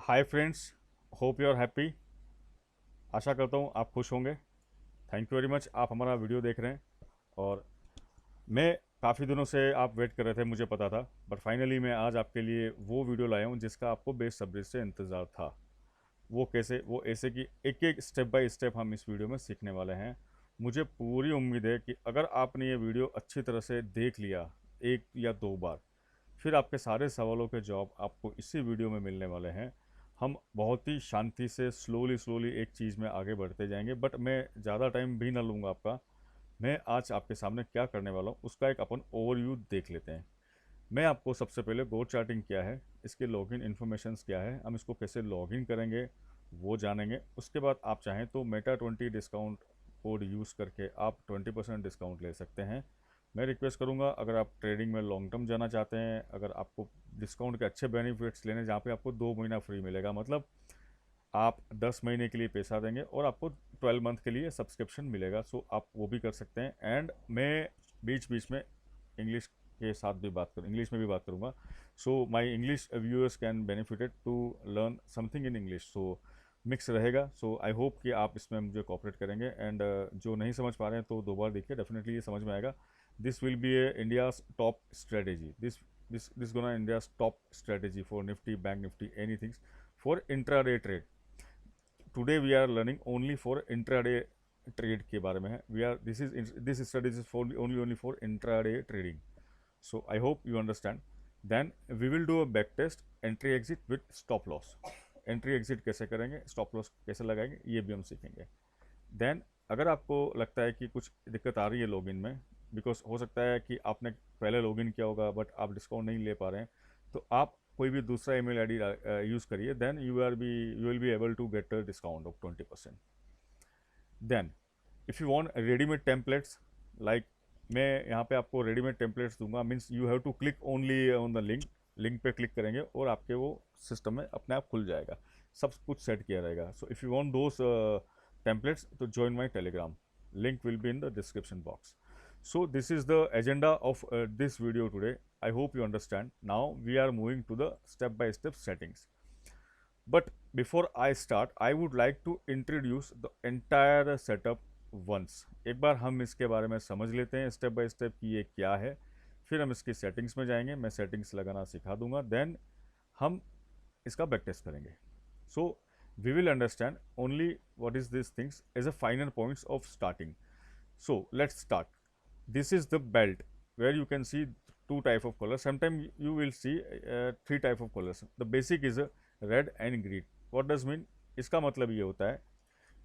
Hi friends, hope you are happy. आशा करता हूँ आप खुश होंगे। थैंक यू वेरी मच, आप हमारा वीडियो देख रहे हैं। और मैं काफ़ी दिनों से आप वेट कर रहे थे, मुझे पता था, बट फाइनली मैं आज आपके लिए वो वीडियो लाया हूँ जिसका आपको बेसब्री से इंतज़ार था। वो कैसे, वो ऐसे कि एक एक स्टेप बाय स्टेप हम इस वीडियो में सीखने वाले हैं। मुझे पूरी उम्मीद है कि अगर आपने ये वीडियो अच्छी तरह से देख लिया एक या दो बार, फिर आपके सारे सवालों के जवाब आपको इसी वीडियो में मिलने वाले हैं। हम बहुत ही शांति से स्लोली स्लोली एक चीज़ में आगे बढ़ते जाएंगे, बट मैं ज़्यादा टाइम भी ना लूँगा आपका। मैं आज आपके सामने क्या करने वाला हूँ उसका एक अपन ओवरव्यू देख लेते हैं। मैं आपको सबसे पहले गो चार्टिंग क्या है, इसके लॉगिन इन्फॉर्मेशंस क्या है, हम इसको कैसे लॉगिन करेंगे वो जानेंगे। उसके बाद आप चाहें तो मेटा 20 डिस्काउंट कोड यूज़ करके आप 20% डिस्काउंट ले सकते हैं। मैं रिक्वेस्ट करूंगा, अगर आप ट्रेडिंग में लॉन्ग टर्म जाना चाहते हैं, अगर आपको डिस्काउंट के अच्छे बेनिफिट्स लेने, जहाँ पे आपको 2 महीना फ्री मिलेगा, मतलब आप 10 महीने के लिए पैसा देंगे और आपको 12 मंथ के लिए सब्सक्रिप्शन मिलेगा, सो आप वो भी कर सकते हैं। एंड मैं बीच बीच में इंग्लिश के साथ भी बात करूँ, इंग्लिश में भी बात करूँगा। So my English viewers can benefited to learn something in English, so mix रहेगा। सो आई होप कि आप इसमें मुझे कॉपरेट करेंगे। एंड जो नहीं समझ पा रहे हैं तो दो बार देखिए, डेफिनेटली ये समझ में आएगा। This will be a India's top strategy, this gonna India's top strategy for Nifty, bank Nifty, any things for intraday trade. Today we are learning only for intraday trade के बारे में है। We are this studies is for only for intraday trading. So I hope you understand. Then we will do a back test, entry exit with stop loss. Entry exit कैसे करेंगे, stop loss कैसे लगाएंगे, ये भी हम सीखेंगे। Then अगर आपको लगता है कि कुछ दिक्कत आ रही है लॉगिन में, बिकॉज हो सकता है कि आपने पहले लॉगिन किया होगा बट आप डिस्काउंट नहीं ले पा रहे हैं, तो आप कोई भी दूसरा ईमेल आईडी यूज़ करिए। Then you will be able to get a discount of 20%। Then if you want readymade templates, like मैं यहाँ पे आपको रेडीमेड टेम्पलेट्स दूंगा, means you have to click only on the link. Link पे click करेंगे और आपके वो सिस्टम में अपने आप खुल जाएगा, सब कुछ सेट किया रहेगा। So if you want those templates तो join my telegram, link will be in the description box. So this is the agenda of this video today. I hope you understand. Now we are moving to the step by step settings. But before I start, I would like to introduce the entire setup once. एक बार हम इसके बारे में समझ लेते हैं step by step कि ये क्या है, फिर हम इसकी सेटिंग्स में जाएंगे, मैं सेटिंग्स लगाना सिखा दूंगा। देन हम इसका बैक टेस्ट करेंगे। So we will understand only what is these things as a final points of starting. So let's start. This is the belt where you can see two type of colors. Sometimes you will see three type of colors. The basic is a red and green. What does mean? इसका मतलब ये होता है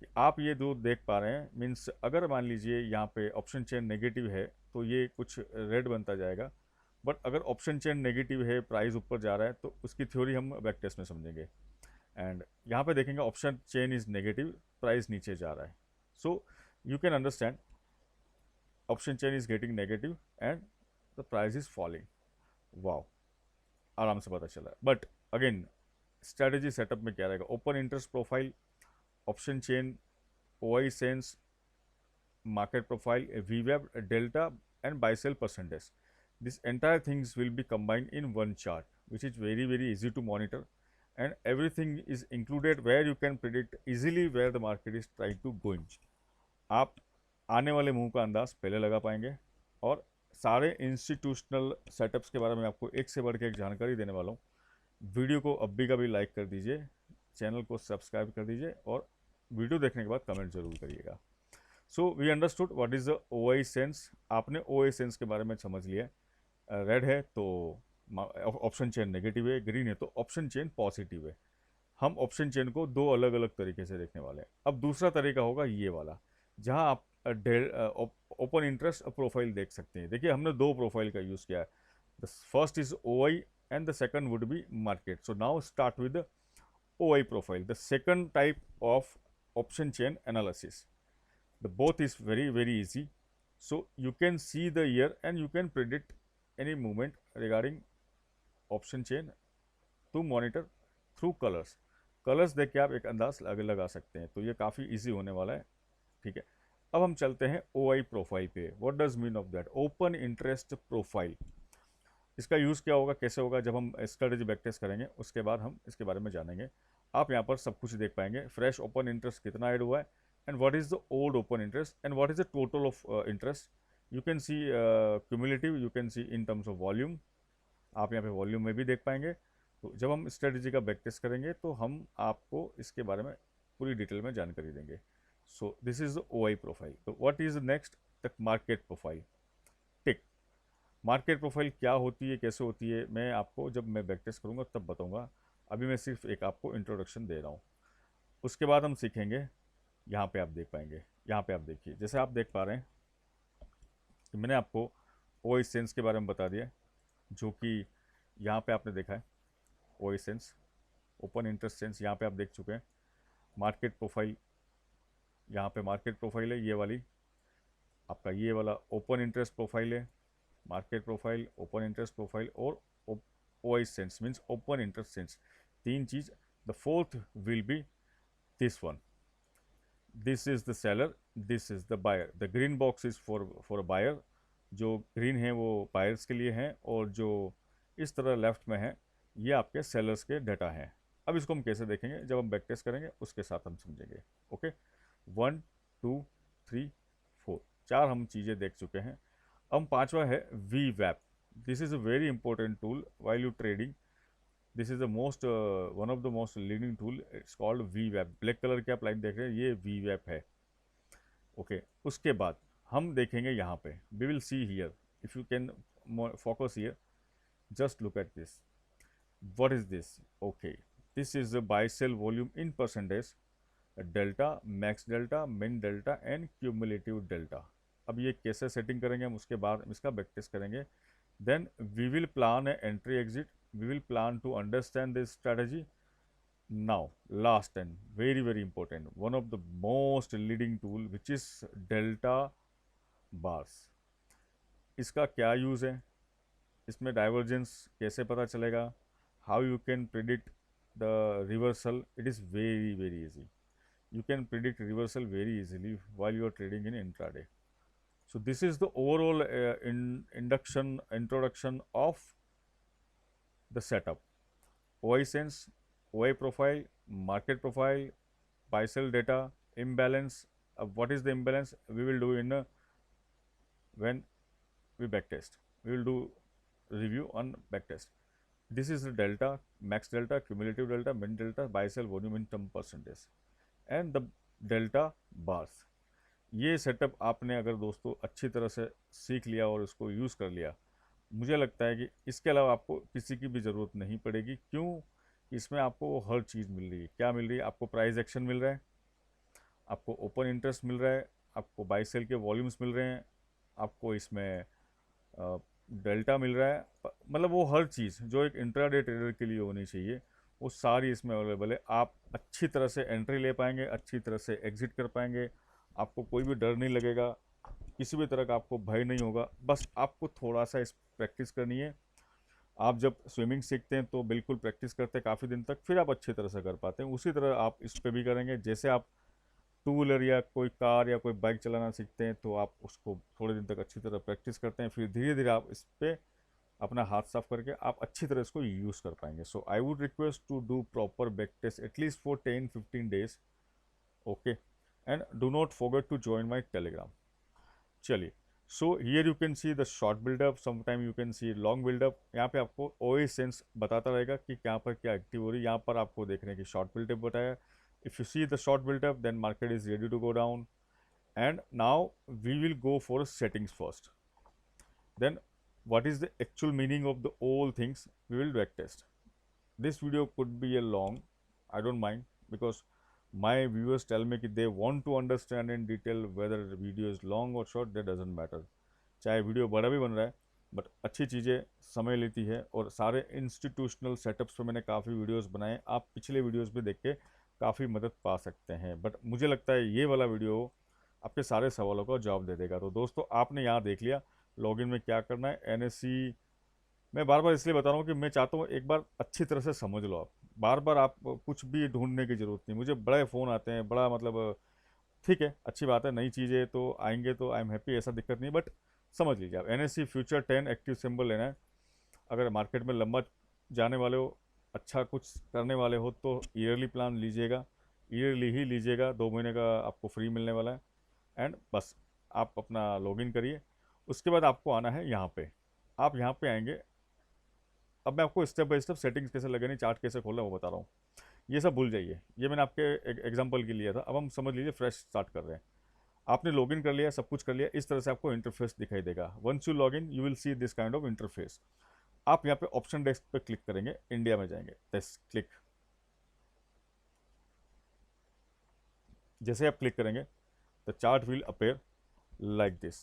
कि आप ये दो देख पा रहे हैं, मीन्स अगर मान लीजिए यहाँ पे ऑप्शन चेन नेगेटिव है तो ये कुछ रेड बनता जाएगा। बट अगर ऑप्शन चेन नेगेटिव है, प्राइस ऊपर जा रहा है, तो उसकी थ्योरी हम बैक टेस्ट में समझेंगे। एंड यहाँ पे देखेंगे option chain is negative, price नीचे जा रहा है। सो you can understand option chain is getting negative and the price is falling. Wow, आराम से पता चला। बट अगेन स्ट्रेटेजी सेटअप में क्या रहेगा, open interest profile, option chain, O I sense, market profile, a VWAP, a delta, and buy sell percentage. This entire things will be combined in one chart, which is very easy to monitor, and everything is included where you can predict easily where the market is trying to going. आप आने वाले move का अंदाज पहले लगा पाएंगे। और सारे इंस्टीट्यूशनल सेटअप्स के बारे में आपको एक से बढ़ के एक जानकारी देने वाला हूँ। वीडियो को अभी का भी लाइक कर दीजिए, चैनल को सब्सक्राइब कर दीजिए और वीडियो देखने के बाद कमेंट जरूर करिएगा। So we understood what is the O I sense. आपने ओ आई सेंस के बारे में समझ लिया। रेड है तो ऑप्शन चेन नेगेटिव है, ग्रीन है तो ऑप्शन चेन पॉजिटिव है। हम ऑप्शन चेन को दो अलग अलग तरीके से देखने वाले हैं। अब दूसरा तरीका होगा ये वाला, जहां आप ओपन इंटरेस्ट प्रोफाइल देख सकते हैं। देखिए हमने दो प्रोफाइल का यूज़ किया है। The first is O I and the second would be market. So now start with O I profile, the second type of option chain analysis. The both is very easy. So you can see the year and you can predict any movement regarding option chain to monitor through colors. Colours देख के आप एक अंदाज लगा सकते हैं, तो ये काफ़ी इजी होने वाला है। ठीक है, अब हम चलते हैं ओ आई प्रोफाइल पे। What does mean of that, open interest profile. इसका यूज़ क्या होगा, कैसे होगा, जब हम स्ट्रेटेजी बैक टेस्ट करेंगे उसके बाद हम इसके बारे में जानेंगे। आप यहाँ पर सब कुछ देख पाएंगे, फ्रेश ओपन इंटरेस्ट कितना ऐड हुआ है, and what is the old open interest, and what is the total of interest. You can C cumulative, you can C in terms of volume, आप यहाँ पे वॉल्यूम में भी देख पाएंगे। तो जब हम स्ट्रेटेजी का बैक टेस्ट करेंगे तो हम आपको इसके बारे में पूरी डिटेल में जानकारी देंगे। So this is the OI profile. तो what is next, the market profile. Tick. Market profile क्या होती है, कैसे होती है, मैं आपको जब मैं बैक टेस्ट करूँगा तब बताऊँगा। अभी मैं सिर्फ एक आपको इंट्रोडक्शन दे रहा हूँ। उसके बाद हम सीखेंगे। यहाँ पे आप देख पाएंगे, यहाँ पे आप देखिए, जैसे आप देख पा रहे हैं कि मैंने आपको OI सेंस के बारे में बता दिया, जो कि यहाँ पे आपने देखा है। OI sense, open interest sense यहाँ पे आप देख चुके हैं। मार्केट प्रोफाइल, यहाँ पे मार्केट प्रोफाइल है, ये वाली आपका ये वाला ओपन इंटरेस्ट प्रोफाइल है। Market profile, open interest profile और OI sense means open interest sense, तीन चीज। The fourth will be this one, this is the seller, this is the buyer. The green box is for buyer, जो green है वो buyers के लिए हैं, और जो इस तरह लेफ्ट में है ये आपके सेलर्स के डाटा हैं। अब इसको हम कैसे देखेंगे, जब हम बैक टेस्ट करेंगे उसके साथ हम समझेंगे। ओके, 1 2 3 4, चार हम चीज़ें देख चुके हैं। अब पांचवा है VWAP। This is a very important tool while you trading. This is the most one of the most leading tool, it's called VWAP। Black colour की आप लाइन देख रहे हैं, ये VWAP है। ओके, उसके बाद हम देखेंगे यहाँ पे, we will see here, if you can focus here, just look at this. What is this? Okay, this is the buy sell volume in percentage, delta, max delta, min delta and cumulative delta. अब ये कैसे setting करेंगे हम, उसके बाद इसका back test करेंगे। Then we will plan a entry exit, we will plan to understand this strategy. Now last and very very important, one of the most leading tool which is delta bars. इसका क्या use है, इसमें divergence कैसे पता चलेगा, how you can predict the reversal, it is very very easy. You can predict reversal very easily while you are trading in intraday. So this is the overall introduction of the setup. OI sense, OI profile, market profile, buy sell data, imbalance. What is the imbalance, we will do in when we backtest. We will do review on backtest. This is the delta, max delta, cumulative delta, min delta, buy sell volume in term percentage and the delta bars. ये setup आपने अगर दोस्तों अच्छी तरह से सीख लिया और इसको यूज़ कर लिया, मुझे लगता है कि इसके अलावा आपको किसी की भी ज़रूरत नहीं पड़ेगी। क्यों? इसमें आपको हर चीज़ मिल रही है। क्या मिल रही है? आपको प्राइस एक्शन मिल रहा है, आपको ओपन इंटरेस्ट मिल रहा है, आपको बाई सेल के वॉल्यूम्स मिल रहे हैं, आपको इसमें डेल्टा मिल रहा है। मतलब वो हर चीज़ जो एक इंट्राडे ट्रेडर के लिए होनी चाहिए वो सारी इसमें अवेलेबल है। आप अच्छी तरह से एंट्री ले पाएंगे, अच्छी तरह से एग्जिट कर पाएंगे, आपको कोई भी डर नहीं लगेगा, किसी भी तरह का आपको भय नहीं होगा। बस आपको थोड़ा सा इस प्रैक्टिस करनी है। आप जब स्विमिंग सीखते हैं तो बिल्कुल प्रैक्टिस करते हैं काफ़ी दिन तक, फिर आप अच्छी तरह से कर पाते हैं। उसी तरह आप इस पर भी करेंगे। जैसे आप टू व्हीलर या कोई कार या कोई बाइक चलाना सीखते हैं तो आप उसको थोड़े दिन तक अच्छी तरह प्रैक्टिस करते हैं, फिर धीरे धीरे आप इस पर अपना हाथ साफ करके आप अच्छी तरह इसको यूज़ कर पाएंगे। So I would request to do proper back test at least for 10-15 days। Okay, and do not forget to join my Telegram. चलिए, so here you can see the short buildup, sometime you can see long buildup. यहाँ पे आपको OI sense बताता रहेगा कि यहाँ पर क्या एक्टिव हो रही है। यहाँ पर आपको देख रहे हैं कि शॉर्ट बिल्डअप बताया। If you see the short built up, then market is ready to go down. And now we will go for settings first. Then what is the actual meaning of the all things, we will back test. This video could be a long, I don't mind, because my viewers tell me that they want to understand in detail whether the video is long or short, that doesn't matter. चाहे video बड़ा भी बन रहा है but अच्छी चीज़ें समय लेती है। और सारे इंस्टीट्यूशनल सेटअप्स पे मैंने काफ़ी वीडियोस बनाए, आप पिछले वीडियोस भी देख के काफ़ी मदद पा सकते हैं। बट मुझे लगता है ये वाला वीडियो आपके सारे सवालों का जवाब दे देगा। तो दोस्तों आपने यहाँ देख लिया लॉगिन में क्या करना है। NSE मैं बार बार इसलिए बता रहा हूँ कि मैं चाहता हूँ एक बार अच्छी तरह से समझ लो। आप बार बार आप कुछ भी ढूंढने की ज़रूरत नहीं। मुझे बड़े फ़ोन आते हैं, बड़ा मतलब ठीक है, अच्छी बात है, नई चीज़ें तो आएंगे तो आई एम हैप्पी, ऐसा दिक्कत नहीं। बट समझ लीजिए आप NSE फ्यूचर 10 एक्टिव सिंबल लेना है। अगर मार्केट में लंबा जाने वाले हो, अच्छा कुछ करने वाले हो, तो ईयरली प्लान लीजिएगा, ईयरली ही लीजिएगा, 2 महीने का आपको फ्री मिलने वाला है। एंड बस आप अपना लॉगिन करिए। उसके बाद आपको आना है यहाँ पे। आप यहाँ पे आएंगे। अब मैं आपको स्टेप बाय स्टेप सेटिंग्स कैसे लगानी, चार्ट कैसे खोलना वो बता रहा हूँ। ये सब भूल जाइए, ये मैंने आपके एग्जांपल के लिए था। अब हम समझ लीजिए फ्रेश स्टार्ट कर रहे हैं। आपने लॉगिन कर लिया, सब कुछ कर लिया, इस तरह से आपको इंटरफेस दिखाई देगा। Once you log in you will see this kind of interface. आप यहाँ पे ऑप्शन डेस्क पे क्लिक करेंगे, इंडिया में जाएंगे, दिस क्लिक। जैसे आप क्लिक करेंगे the chart will appear like this.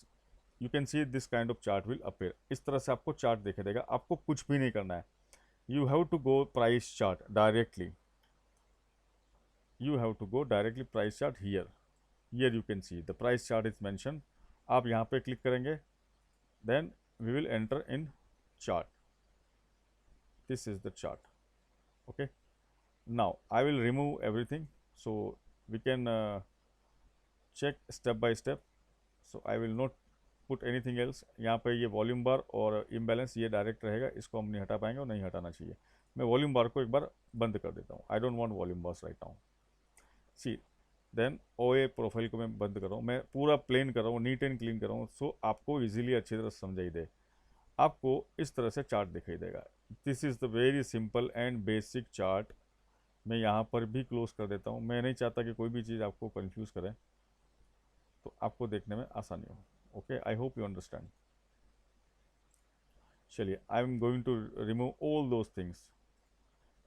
You can see this kind of chart will appear. इस तरह से आपको चार्ट दिखाई देगा। आपको कुछ भी नहीं करना है। You have to go price chart directly. you have to go directly price chart here. Here you can see the price chart is mentioned. आप यहाँ पे क्लिक करेंगे, then we will enter in chart. This is the chart. Okay. Now I will remove everything so we can check step by step. So I will not put anything else. यहाँ पे ये volume बार और imbalance ये direct रहेगा, इसको हम नहीं हटा पाएंगे और नहीं हटाना चाहिए। मैं वॉल्यूम बार को एक बार बंद कर देता हूँ। I don't want volume bars right now. See then OA profile को मैं बंद कर रहा हूँ, मैं पूरा प्लेन कर रहा हूँ, नीट एंड क्लीन कर रहा हूँ, सो आपको इजीली अच्छी तरह समझाई दे। आपको इस तरह से चार्ट दिखाई देगा। This is the very simple and basic chart. मैं यहाँ पर भी क्लोज कर देता हूँ। मैं नहीं चाहता कि कोई भी चीज़ आपको कंफ्यूज करे, तो आपको देखने में आसानी हो। Okay, I hope you understand. चलिए, I am going to remove all those things.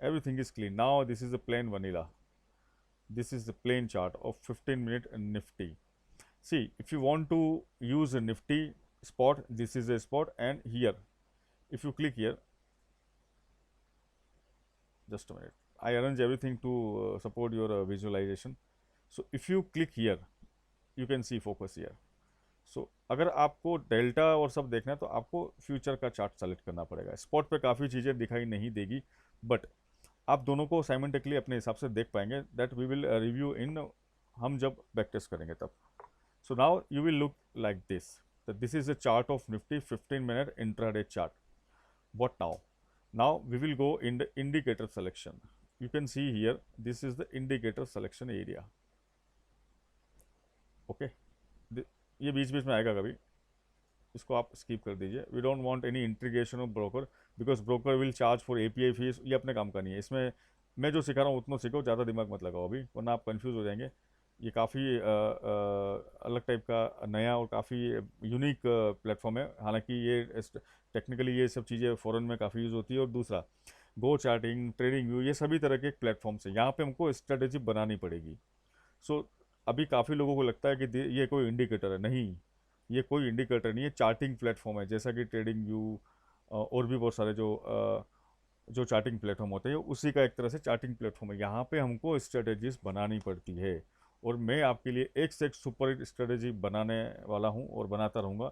Everything is clean now. This is the plain vanilla. This is the plain chart of 15-minute Nifty. See, if you want to use a Nifty spot, this is a spot, and here, if you click here, just a minute, I arrange everything to support your visualization. So if you click here, you can see focus here. So अगर आपको delta और सब देखना है तो आपको future का chart select करना पड़ेगा। स्पॉट पे काफ़ी चीज़ें दिखाई नहीं देगी, बट आप दोनों को साइमल्टेनियसली अपने हिसाब से देख पाएंगे। That we will review in, हम जब बैक टेस्ट करेंगे तब। So now you will look like this. This is a chart of Nifty 15-minute intraday chart. What now? Now we will go in the indicator selection. You can see here this is the indicator selection area. Okay, ये बीच बीच में आएगा कभी, इसको आप skip कर दीजिए। We don't want any integration of broker, because broker will charge for API fees. ये अपने काम का नहीं है। इसमें मैं जो सिखा रहा हूँ उतना सीखो, ज़्यादा दिमाग मत लगाओ अभी, वरना आप कंफ्यूज हो जाएंगे। ये काफ़ी अलग टाइप का नया और काफ़ी यूनिक प्लेटफॉर्म है। हालांकि ये टेक्निकली ये सब चीज़ें फ़ॉरेन में काफ़ी यूज़ होती है। और दूसरा, गो चार्टिंग, ट्रेडिंग व्यू, ये सभी तरह के प्लेटफॉर्म से यहाँ पे हमको स्ट्रेटेजी बनानी पड़ेगी। सो अभी काफ़ी लोगों को लगता है कि ये कोई इंडिकेटर है। नहीं, ये कोई इंडिकेटर नहीं है, चार्टिंग प्लेटफॉर्म है। जैसा कि ट्रेडिंग व्यू और भी बहुत सारे जो चार्टिंग प्लेटफॉर्म होते हैं, उसी का एक तरह से चार्टिंग प्लेटफॉर्म है। यहाँ पे हमको स्ट्रेटेजीज बनानी पड़ती है, और मैं आपके लिए एक से एक सुपर स्ट्रेटेजी बनाने वाला हूँ और बनाता रहूँगा।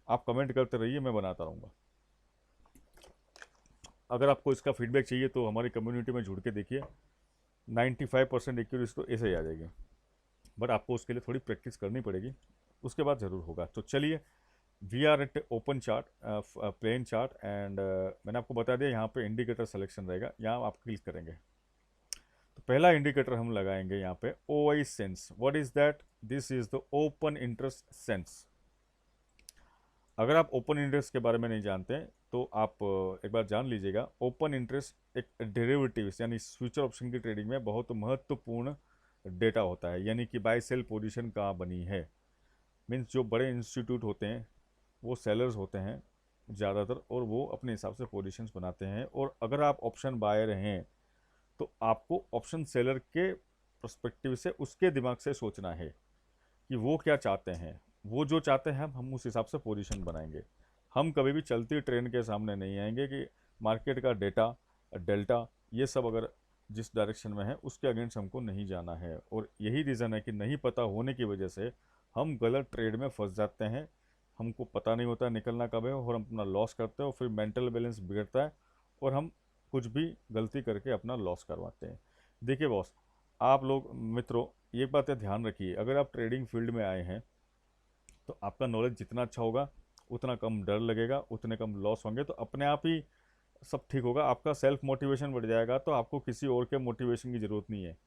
आप कमेंट करते रहिए, मैं बनाता रहूँगा। अगर आपको इसका फीडबैक चाहिए तो हमारी कम्युनिटी में जुड़ के देखिए। 95% एक्यूरेसी तो ऐसे ही आ जाएगी, बट आपको उसके लिए थोड़ी प्रैक्टिस करनी पड़ेगी, उसके बाद ज़रूर होगा। तो चलिए, we are at open chart, plain chart, and मैंने आपको बता दिया यहाँ पे इंडिकेटर सिलेक्शन रहेगा। यहाँ आप क्लिक करेंगे तो पहला इंडिकेटर हम लगाएंगे यहाँ पे OI sense. What is that? This is the open interest sense. अगर आप ओपन इंटरेस्ट के बारे में नहीं जानते तो आप एक बार जान लीजिएगा। ओपन इंटरेस्ट एक डेरिवेटिव्स यानी फ्यूचर ऑप्शन की ट्रेडिंग में बहुत महत्वपूर्ण डेटा होता है। यानी कि बाय सेल पोजीशन कहाँ बनी है। मीन्स जो बड़े इंस्टीट्यूट होते हैं वो सेलर्स होते हैं ज़्यादातर, और वो अपने हिसाब से पोजीशंस बनाते हैं। और अगर आप ऑप्शन बायर हैं तो आपको ऑप्शन सेलर के पर्सपेक्टिव से, उसके दिमाग से सोचना है कि वो क्या चाहते हैं। वो जो चाहते हैं हम उस हिसाब से पोजीशन बनाएंगे। हम कभी भी चलती ट्रेन के सामने नहीं आएंगे कि मार्केट का डेटा, डेल्टा, ये सब अगर जिस डायरेक्शन में है उसके अगेंस्ट हमको नहीं जाना है। और यही रीज़न है कि नहीं पता होने की वजह से हम गलत ट्रेड में फंस जाते हैं। हमको पता नहीं होता निकलना कब है, और हम अपना लॉस करते हैं, और फिर मेंटल बैलेंस बिगड़ता है, और हम कुछ भी गलती करके अपना लॉस करवाते हैं। देखिए बॉस, आप लोग मित्रों, ये बातें ध्यान रखिए। अगर आप ट्रेडिंग फील्ड में आए हैं तो आपका नॉलेज जितना अच्छा होगा उतना कम डर लगेगा, उतने कम लॉस होंगे। तो अपने आप ही सब ठीक होगा, आपका सेल्फ मोटिवेशन बढ़ जाएगा, तो आपको किसी और के मोटिवेशन की ज़रूरत नहीं है।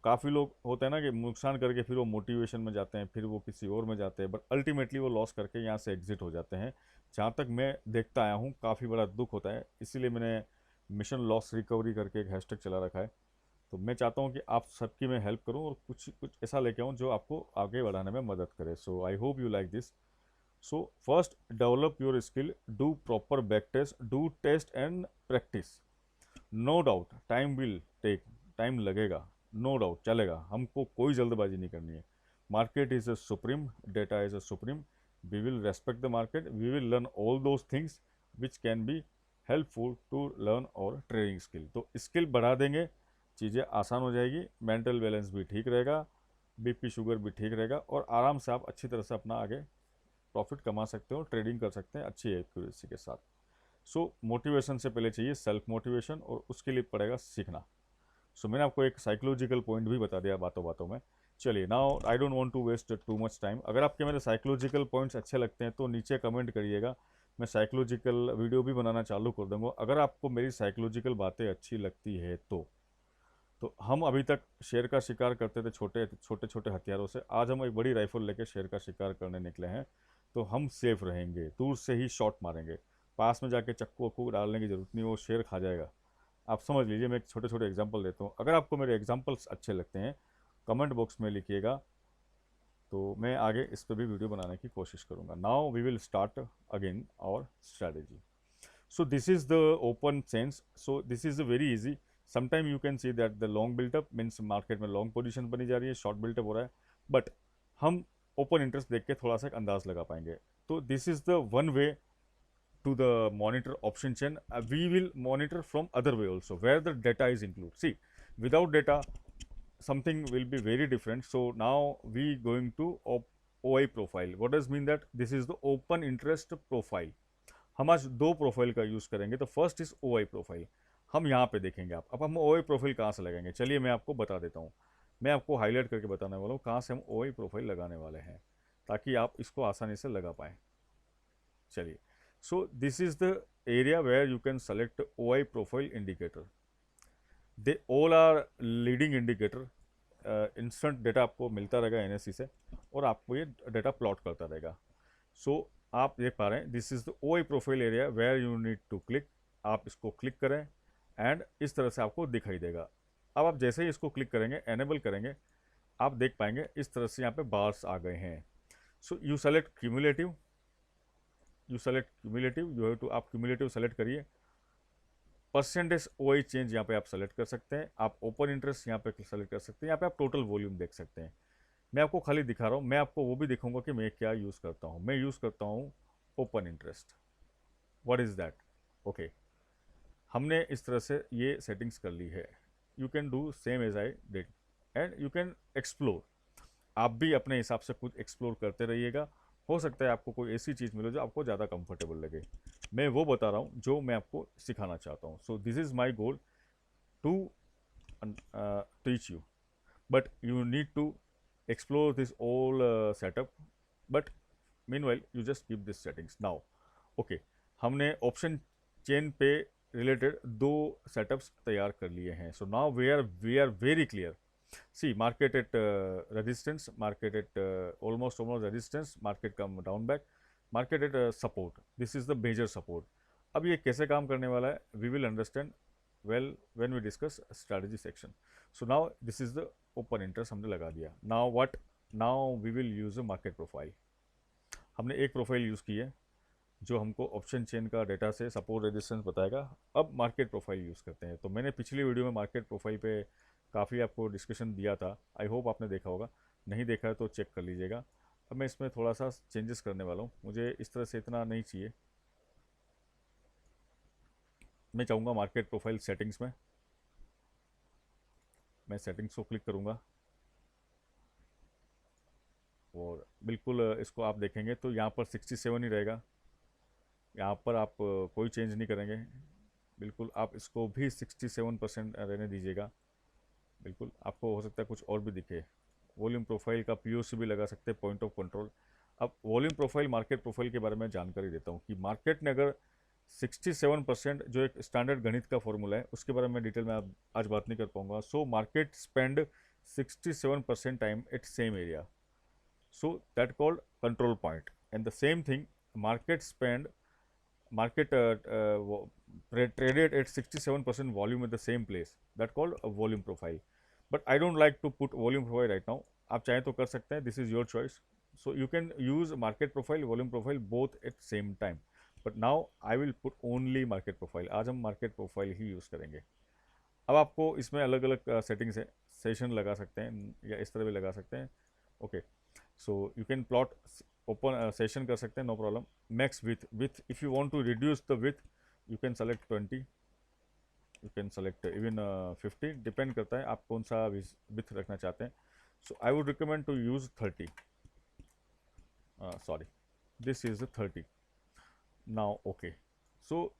काफ़ी लोग होते हैं ना कि नुकसान करके फिर वो मोटिवेशन में जाते हैं, फिर वो किसी और में जाते हैं, बट अल्टीमेटली वो लॉस करके यहाँ से एग्जिट हो जाते हैं। जहाँ तक मैं देखता आया हूँ काफ़ी बड़ा दुख होता है, इसीलिए मैंने मिशन लॉस रिकवरी करके एक हैशटैग चला रखा है। तो मैं चाहता हूँ कि आप सबकी मैं हेल्प करूँ और कुछ कुछ ऐसा लेके आऊँ जो आपको आगे बढ़ाने में मदद करे। So I hope you like this. So first, develop your skill, do proper back test, do test and practice. No doubt time will take, time लगेगा, नो डाउट चलेगा, हमको कोई जल्दबाजी नहीं करनी है। Market is a supreme, data is a supreme, we will respect the market, we will learn all those things which can be helpful to learn our trading skill. तो skill बढ़ा देंगे, चीज़ें आसान हो जाएगी, मेंटल बैलेंस भी ठीक रहेगा, बीपी शुगर भी ठीक रहेगा, और आराम से आप अच्छी तरह से अपना आगे प्रॉफिट कमा सकते हो, ट्रेडिंग कर सकते हैं अच्छी एक्यूरेसी के साथ। सो मोटिवेशन से पहले चाहिए सेल्फ मोटिवेशन, और उसके लिए पड़ेगा सीखना। सो मैंने आपको एक साइकोलॉजिकल पॉइंट भी बता दिया बातों बातों में। चलिए, now I don't want to waste too much time. अगर आपके मेरे साइकोलॉजिकल पॉइंट्स अच्छे लगते हैं तो नीचे कमेंट करिएगा, मैं साइकोलॉजिकल वीडियो भी बनाना चालू कर दूंगा। अगर आपको मेरी साइकोलॉजिकल बातें अच्छी लगती है तो हम अभी तक शेर का शिकार करते थे छोटे छोटे छोटे हथियारों से, आज हम एक बड़ी राइफल लेके शेर का शिकार करने निकले हैं। तो हम सेफ रहेंगे, दूर से ही शॉट मारेंगे, पास में जाके चक्कू वक्कू डालने की जरूरत नहीं, वो शेर खा जाएगा। आप समझ लीजिए, मैं एक छोटे छोटे एग्जांपल देता हूँ, अगर आपको मेरे एग्जांपल्स अच्छे लगते हैं कमेंट बॉक्स में लिखिएगा, तो मैं आगे इस पर भी वीडियो बनाने की कोशिश करूँगा। Now we will start again our strategy. So this is the open sense. So this is very easy. Sometime you can see that the long built up means market में long position बनी जा रही है, short built up हो रहा है, but हम open interest देख के थोड़ा सा एक अंदाज लगा पाएंगे। तो this is the one way to the monitor option chain. We will monitor from other way also where the data is included. See, without data something will be very different. So now we going to OI profile. What does mean that? This is the open interest profile. हम आज दो profile का use करेंगे। तो first is O I profile, हम यहाँ पे देखेंगे। आप अब हम ओ आई प्रोफाइल कहाँ से लगाएंगे, चलिए मैं आपको बता देता हूँ। मैं आपको हाईलाइट करके बताने वाला हूँ कहाँ से हम ओ आई प्रोफाइल लगाने वाले हैं, ताकि आप इसको आसानी से लगा पाएँ। चलिए, so this is the area where you can select O I profile indicator. They all are leading indicator. Instant data आपको मिलता रहेगा एनएससी से, और आपको ये डेटा प्लॉट करता रहेगा। सो आप देख पा रहे हैं, this is the O I profile area where you need to click. आप इसको क्लिक करें एंड इस तरह से आपको दिखाई देगा। अब आप जैसे ही इसको क्लिक करेंगे, एनेबल करेंगे, आप देख पाएंगे इस तरह से यहाँ पे बार्स आ गए हैं। So you select cumulative, you have to, आप क्यूमुलेटिव सेलेक्ट करिए। परसेंटेज ओ आई चेंज यहाँ पे आप सेलेक्ट कर सकते हैं, आप ओपन इंटरेस्ट यहाँ पे सेलेक्ट कर सकते हैं, यहाँ पे आप टोटल वॉल्यूम देख सकते हैं। मैं आपको खाली दिखा रहा हूँ, मैं आपको वो भी दिखाऊंगा कि मैं क्या यूज़ करता हूँ। मैं यूज़ करता हूँ open interest. What is that? Okay, हमने इस तरह से ये सेटिंग्स कर ली है। You can do same as I did and you can explore. आप भी अपने हिसाब से कुछ एक्सप्लोर करते रहिएगा, हो सकता है आपको कोई ऐसी चीज़ मिले जो आपको ज़्यादा कंफर्टेबल लगे। मैं वो बता रहा हूँ जो मैं आपको सिखाना चाहता हूँ। So this is my goal to teach you, but you need to explore this all setup, but meanwhile you just keep this settings now. Okay, हमने ऑप्शन चेन पे रिलेटेड दो सेटअप्स तैयार कर लिए हैं। So now we are very clear. See, market at resistance, market at almost resistance, market come down back, market at support, this is the major support. अब ये कैसे काम करने वाला है, we will understand well when we discuss strategy section. So now this is the open interest हमने लगा दिया। Now what, now we will use a market profile. हमने एक प्रोफाइल यूज़ की है जो हमको ऑप्शन चेन का डेटा से सपोर्ट रेजिस्टेंस बताएगा। अब मार्केट प्रोफाइल यूज़ करते हैं। तो मैंने पिछली वीडियो में मार्केट प्रोफाइल पे काफ़ी आपको डिस्कशन दिया था, आई होप आपने देखा होगा, नहीं देखा है तो चेक कर लीजिएगा। अब मैं इसमें थोड़ा सा चेंजेस करने वाला हूँ, मुझे इस तरह से इतना नहीं चाहिए। मैं चाहूँगा मार्केट प्रोफाइल सेटिंग्स में, मैं सेटिंग्स को क्लिक करूँगा और बिल्कुल इसको आप देखेंगे तो यहाँ पर 67 ही रहेगा। यहाँ पर आप कोई चेंज नहीं करेंगे, बिल्कुल आप इसको भी 67% रहने दीजिएगा। बिल्कुल आपको हो सकता है कुछ और भी दिखे। वॉल्यूम प्रोफाइल का पीओसी भी लगा सकते हैं, पॉइंट ऑफ कंट्रोल। अब वॉल्यूम प्रोफाइल मार्केट प्रोफाइल के बारे में जानकारी देता हूँ कि मार्केट ने अगर 67% जो एक स्टैंडर्ड गणित का फॉर्मूला है उसके बारे में डिटेल में आज बात नहीं कर पाऊंगा. So market spend 67% time at same area, so that called control point. And the same thing, market traded at 67% volume at the same place, that called a volume profile. But I don't like to put volume profile right now. आप चाहें तो कर सकते हैं, this is your choice. So you can use market profile, volume profile both at same time. But now I will put only market profile. आज हम market profile ही use करेंगे. अब आपको इसमें अलग अलग सेटिंग्स है, सेशन लगा सकते हैं या इस तरह भी लगा सकते हैं. Okay, so you can plot open session कर सकते हैं, no problem. Max width if you want to reduce the width you can select 20, you can select even 50, depend करता है आप कौन सा विथ रखना चाहते हैं. So I would recommend to use 30. Sorry, this is 30 now. Okay, so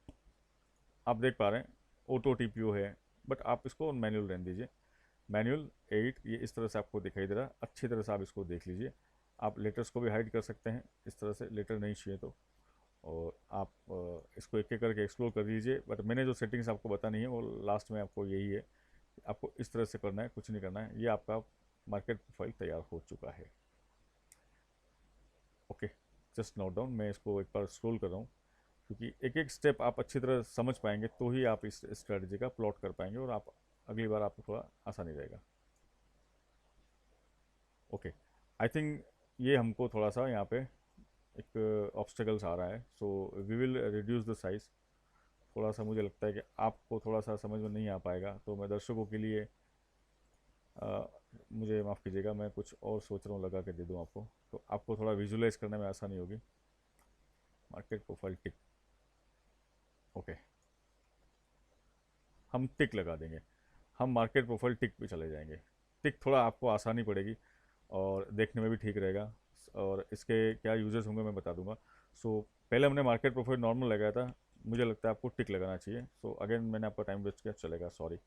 आप देख पा रहे हैं ऑटो टीपीओ है, बट आप इसको मैनुअल रहने दीजिए. मैनुअल 8 ये इस तरह से आपको दिखाई दे रहा है, अच्छी तरह से आप इसको देख लीजिए. आप लेटर्स को भी हाइड कर सकते हैं इस तरह से, लेटर नहीं चाहिए तो. और आप इसको एक एक करके एक्सप्लोर कर लीजिए. बट मैंने जो सेटिंग्स आपको बतानी है वो लास्ट में आपको यही है, आपको इस तरह से करना है, कुछ नहीं करना है. ये आपका मार्केट प्रोफाइल तैयार हो चुका है. Okay, just note down. मैं इसको एक बार स्क्रॉल कर रहा हूँ क्योंकि एक एक स्टेप आप अच्छी तरह समझ पाएंगे तो ही आप इस स्ट्रेटजी का प्लॉट कर पाएंगे और आप अगली बार आपको थोड़ा आसानी रहेगा. ओके, आई थिंक ये हमको थोड़ा सा यहाँ पे एक ऑब्स्टेकल्स आ रहा है. So we will reduce the size. थोड़ा सा मुझे लगता है कि आपको थोड़ा सा समझ में नहीं आ पाएगा, तो मैं दर्शकों के लिए मुझे माफ़ कीजिएगा, मैं कुछ और सोच रहा हूँ लगा के दे दूँ आपको, तो आपको थोड़ा विजुलाइज करने में आसानी होगी. मार्केट प्रोफाइल टिक. ओके, हम टिक लगा देंगे. हम मार्केट प्रोफाइल टिक पे चले जाएंगे. टिक थोड़ा आपको आसानी पड़ेगी और देखने में भी ठीक रहेगा, और इसके क्या यूजेस होंगे मैं बता दूंगा. सो पहले हमने मार्केट प्रोफाइल नॉर्मल लगाया था, मुझे लगता है आपको टिक लगाना चाहिए. सो अगेन मैंने आपका टाइम वेस्ट किया, चलेगा, सॉरी.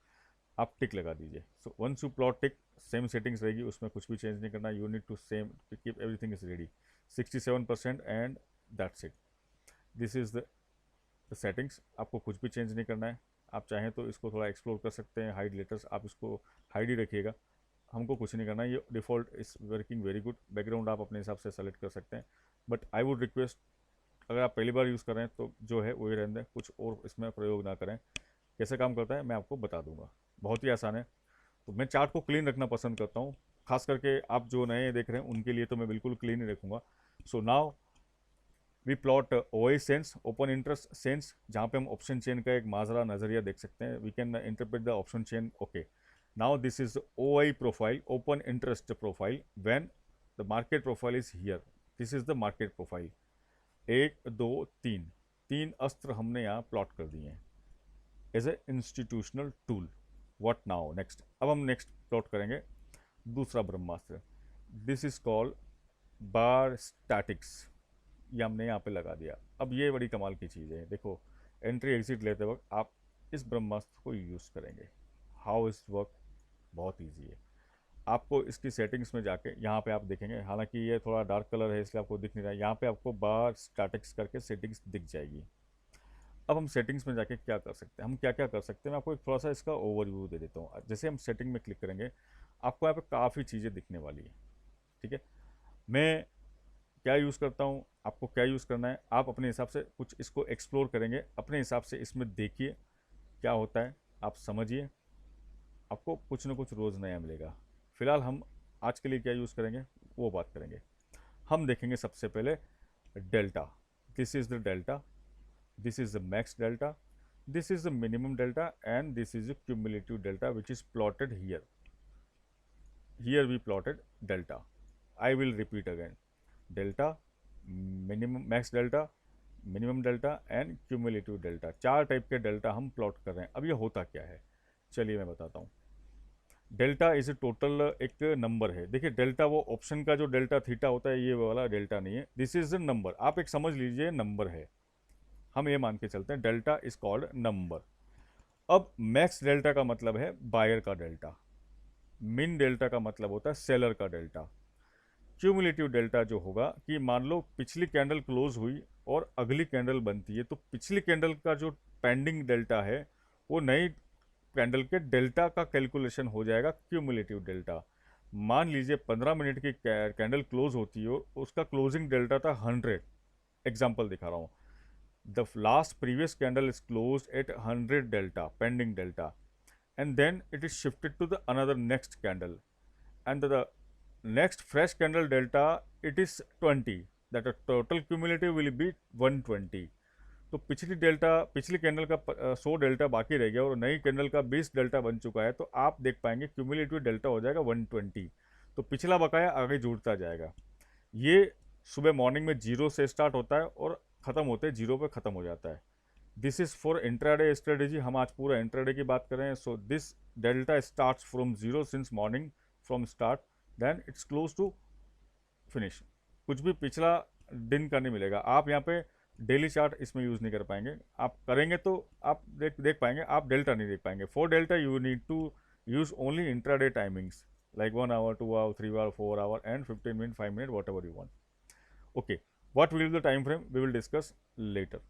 आप टिक लगा दीजिए. So once you plot tick, same settings रहेगी, उसमें कुछ भी चेंज नहीं करना. You need to same keep everything is ready. 67% and that's it. This is the settings. आपको कुछ भी चेंज नहीं करना है. आप चाहें तो इसको थोड़ा एक्सप्लोर कर सकते हैं. हाइड लेटर्स, आप इसको हाइड ही रखिएगा, हमको कुछ नहीं करना है. ये default is working very good. Background आप अपने हिसाब से सेलेक्ट कर सकते हैं. बट आई वुड रिक्वेस्ट, अगर आप पहली बार यूज़ कर रहे हैं तो जो है वही रहने दें, कुछ और इसमें प्रयोग ना करें. कैसे काम करता है मैं आपको बता दूंगा, बहुत ही आसान है. तो मैं चार्ट को क्लीन रखना पसंद करता हूँ, खास करके आप जो नए देख रहे हैं उनके लिए तो मैं बिल्कुल क्लीन ही रखूँगा. So now we plot OI sense, open interest sense, जहाँ पे हम ऑप्शन चेन का एक माजरा नज़रिया देख सकते हैं. We can interpret the option chain. Okay, now this is OI profile, open interest profile, when the market profile is here. This is the market profile. 1 2 3 तीन अस्त्र हमने यहाँ प्लॉट कर दिए हैं as a institutional tool. What now next. अब हम next plot करेंगे दूसरा ब्रह्मास्त्र. This is called bar statics. ये हमने यहाँ पे लगा दिया. अब ये बड़ी कमाल की चीज़ है. देखो, एंट्री एग्जिट लेते वक्त आप इस ब्रह्मास्त्र को यूज़ करेंगे. हाउ इज वर्क, बहुत ईजी है. आपको इसकी सेटिंग्स में जाके यहाँ पे आप देखेंगे, हालांकि ये थोड़ा डार्क कलर है इसलिए आपको दिख नहीं रहा है. यहाँ पे आपको बार स्टैटिक्स करके सेटिंग्स दिख जाएगी. अब हम सेटिंग्स में जाके क्या कर सकते हैं, हम क्या क्या कर सकते हैं, मैं आपको एक थोड़ा सा इसका ओवरव्यू दे देता हूँ. जैसे हम सेटिंग में क्लिक करेंगे, आपको यहाँ पे काफ़ी चीज़ें दिखने वाली है. ठीक है, मैं क्या यूज़ करता हूँ, आपको क्या यूज़ करना है, आप अपने हिसाब से कुछ इसको एक्सप्लोर करेंगे, अपने हिसाब से इसमें देखिए क्या होता है, आप समझिए. आपको कुछ ना कुछ रोज़ नया मिलेगा. फिलहाल हम आज के लिए क्या यूज़ करेंगे वो बात करेंगे. हम देखेंगे सबसे पहले delta. This is the delta, this is the max delta, this is the minimum delta, and this is the cumulative delta which is plotted here. Here we plotted delta. I will repeat again. Delta, minimum, max delta, minimum delta and cumulative delta. 4 type के delta हम plot कर रहे हैं. अब ये होता क्या है, चलिए मैं बताता हूँ. डेल्टा इज टोटल एक नंबर है. देखिए, डेल्टा वो ऑप्शन का जो डेल्टा थीटा होता है, ये वाला डेल्टा नहीं है. This is the number. आप एक समझ लीजिए नंबर है, हम ये मान के चलते हैं डेल्टा इज कॉल्ड नंबर. अब मैक्स डेल्टा का मतलब है बायर का डेल्टा. मिन डेल्टा का मतलब होता है सेलर का डेल्टा. क्यूमुलेटिव डेल्टा जो होगा कि मान लो पिछली कैंडल क्लोज हुई और अगली कैंडल बनती है, तो पिछली कैंडल का जो पेंडिंग डेल्टा है वो नई कैंडल के डेल्टा का कैलकुलेशन हो जाएगा, क्यूमुलेटिव डेल्टा। मान लीजिए 15 मिनट की कैंडल क्लोज होती है, उसका क्लोजिंग डेल्टा था 100, एग्जाम्पल दिखा रहा हूँ। The last previous candle is close eight 100 delta, pending delta, and then it is shifted to the another next candle, and the next fresh candle delta it is 20, that the total cumulative will be 120। तो पिछली candle का 100 delta बाकी रह गया और नई candle का 20 delta बन चुका है, तो आप देख पाएंगे क्यूमुलेटिव डेल्टा हो जाएगा 120। तो पिछला बकाया आगे जुड़ता जाएगा। ये सुबह मॉर्निंग में 0 से स्टार्ट होता है और ख़त्म होते 0 पे ख़त्म हो जाता है। This is for intraday strategy, हम आज पूरा इंट्राडे की बात कर रहे हैं। So this delta starts from 0 since morning, from start then it's close to finish. कुछ भी पिछला दिन का नहीं मिलेगा। आप यहाँ पे डेली चार्ट इसमें यूज़ नहीं कर पाएंगे। आप करेंगे तो आप देख पाएंगे, आप डेल्टा नहीं देख पाएंगे। For delta you need to use only intraday timings like 1 hour, 2 hour, 3 hour, 4 hour and 15 minute, 5 minute, whatever you want. Okay, what will be the time frame we will discuss later.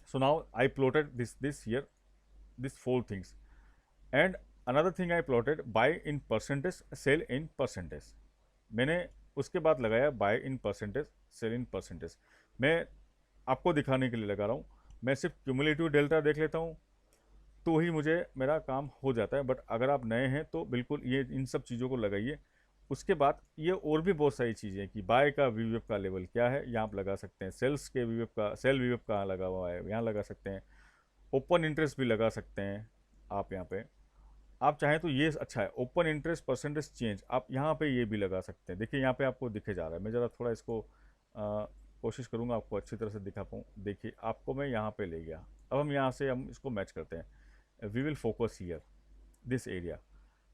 So now I plotted this here, these 4 things, and another thing I plotted buy in percentage, sell in percentage. मैंने उसके बाद लगाया buy in percentage, sell in percentage। मैं आपको दिखाने के लिए लगा रहा हूँ। मैं सिर्फ क्यूमुलेटिव डेल्टा देख लेता हूँ तो ही मुझे मेरा काम हो जाता है। बट अगर आप नए हैं तो बिल्कुल ये इन सब चीज़ों को लगाइए। उसके बाद ये और भी बहुत सारी चीज़ें हैं कि बाय का वीवेप का लेवल क्या है, यहाँ आप लगा सकते हैं। सेल्स के वीवेप का, सेल वीवेप कहाँ लगा हुआ है, यहाँ लगा सकते हैं। ओपन इंटरेस्ट भी लगा सकते हैं आप यहाँ पे। आप चाहें तो ये अच्छा है, ओपन इंटरेस्ट परसेंटेज चेंज, आप यहाँ पे ये भी लगा सकते हैं। देखिए यहाँ पे आपको दिखे जा रहा है। मैं ज़रा थोड़ा इसको कोशिश करूँगा आपको अच्छी तरह से दिखा पाऊँ। देखिए आपको मैं यहाँ पे ले गया। अब हम यहाँ से हम इसको मैच करते हैं। We will focus here, this area.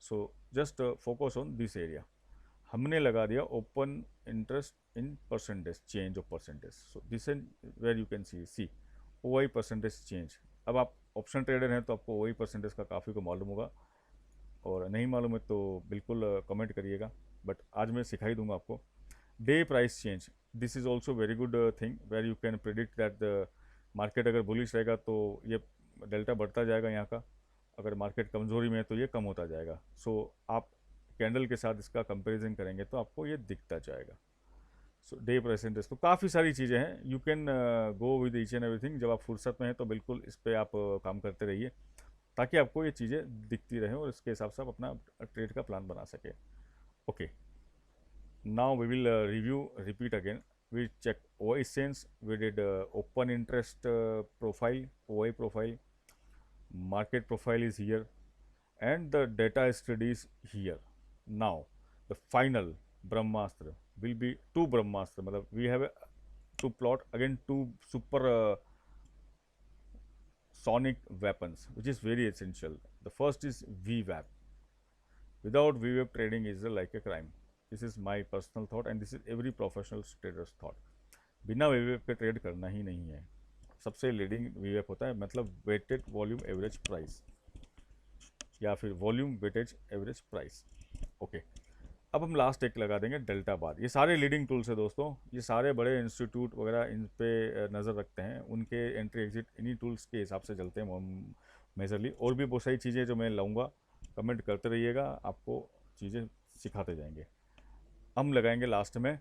So just focus on this area. हमने लगा दिया open interest in percentage, change of percentage. So this is where you can see OI percentage change। अब आप ऑप्शन ट्रेडर हैं तो आपको OI percentage का काफ़ी को मालूम होगा, और नहीं मालूम है तो बिल्कुल कमेंट करिएगा। बट आज मैं सिखा ही दूंगा आपको। Day price change, this is also very good thing where you can predict that the market अगर बुलिश रहेगा तो ये डेल्टा बढ़ता जाएगा यहाँ का, अगर मार्केट कमज़ोरी में है तो ये कम होता जाएगा। सो आप कैंडल के साथ इसका कंपैरिजन करेंगे तो आपको ये दिखता जाएगा। सो डे परसेंटेज तो काफ़ी सारी चीज़ें हैं। You can go with each and everything. जब आप फुर्सत में हैं तो बिल्कुल इस पर आप काम करते रहिए ताकि आपको ये चीज़ें दिखती रहें और इसके हिसाब से आप अपना ट्रेड का प्लान बना सकें। Okay, now we will review, repeat again. We check OI sense, we did open interest profile, OI profile, market profile is here, and the data study is here. Now the final Brahmastra will be 2 Brahmastra, matlab we have to plot again 2 super sonic weapons which is very essential. The first is VWAP. Without VWAP trading is like a crime. This is my personal thought and this is every professional traders thought. बिना वीवेप के trade करना ही नहीं है। सबसे leading वीवेप होता है, मतलब वेटेड वॉल्यूम एवरेज प्राइस या फिर volume weightage average price. Okay, अब हम लास्ट एक लगा देंगे डेल्टा बार। ये सारे लीडिंग टूल्स है दोस्तों, ये सारे बड़े इंस्टीट्यूट वगैरह इन पे नज़र रखते हैं, उनके एंट्री एग्जिट इन्हीं टूल्स के हिसाब से चलते हैं मेजरली। और भी बहुत सारी चीज़ें जो मैं लाऊंगा, कमेंट करते रहिएगा, आपको चीज़ें सिखाते जाएंगे। हम लगाएंगे लास्ट में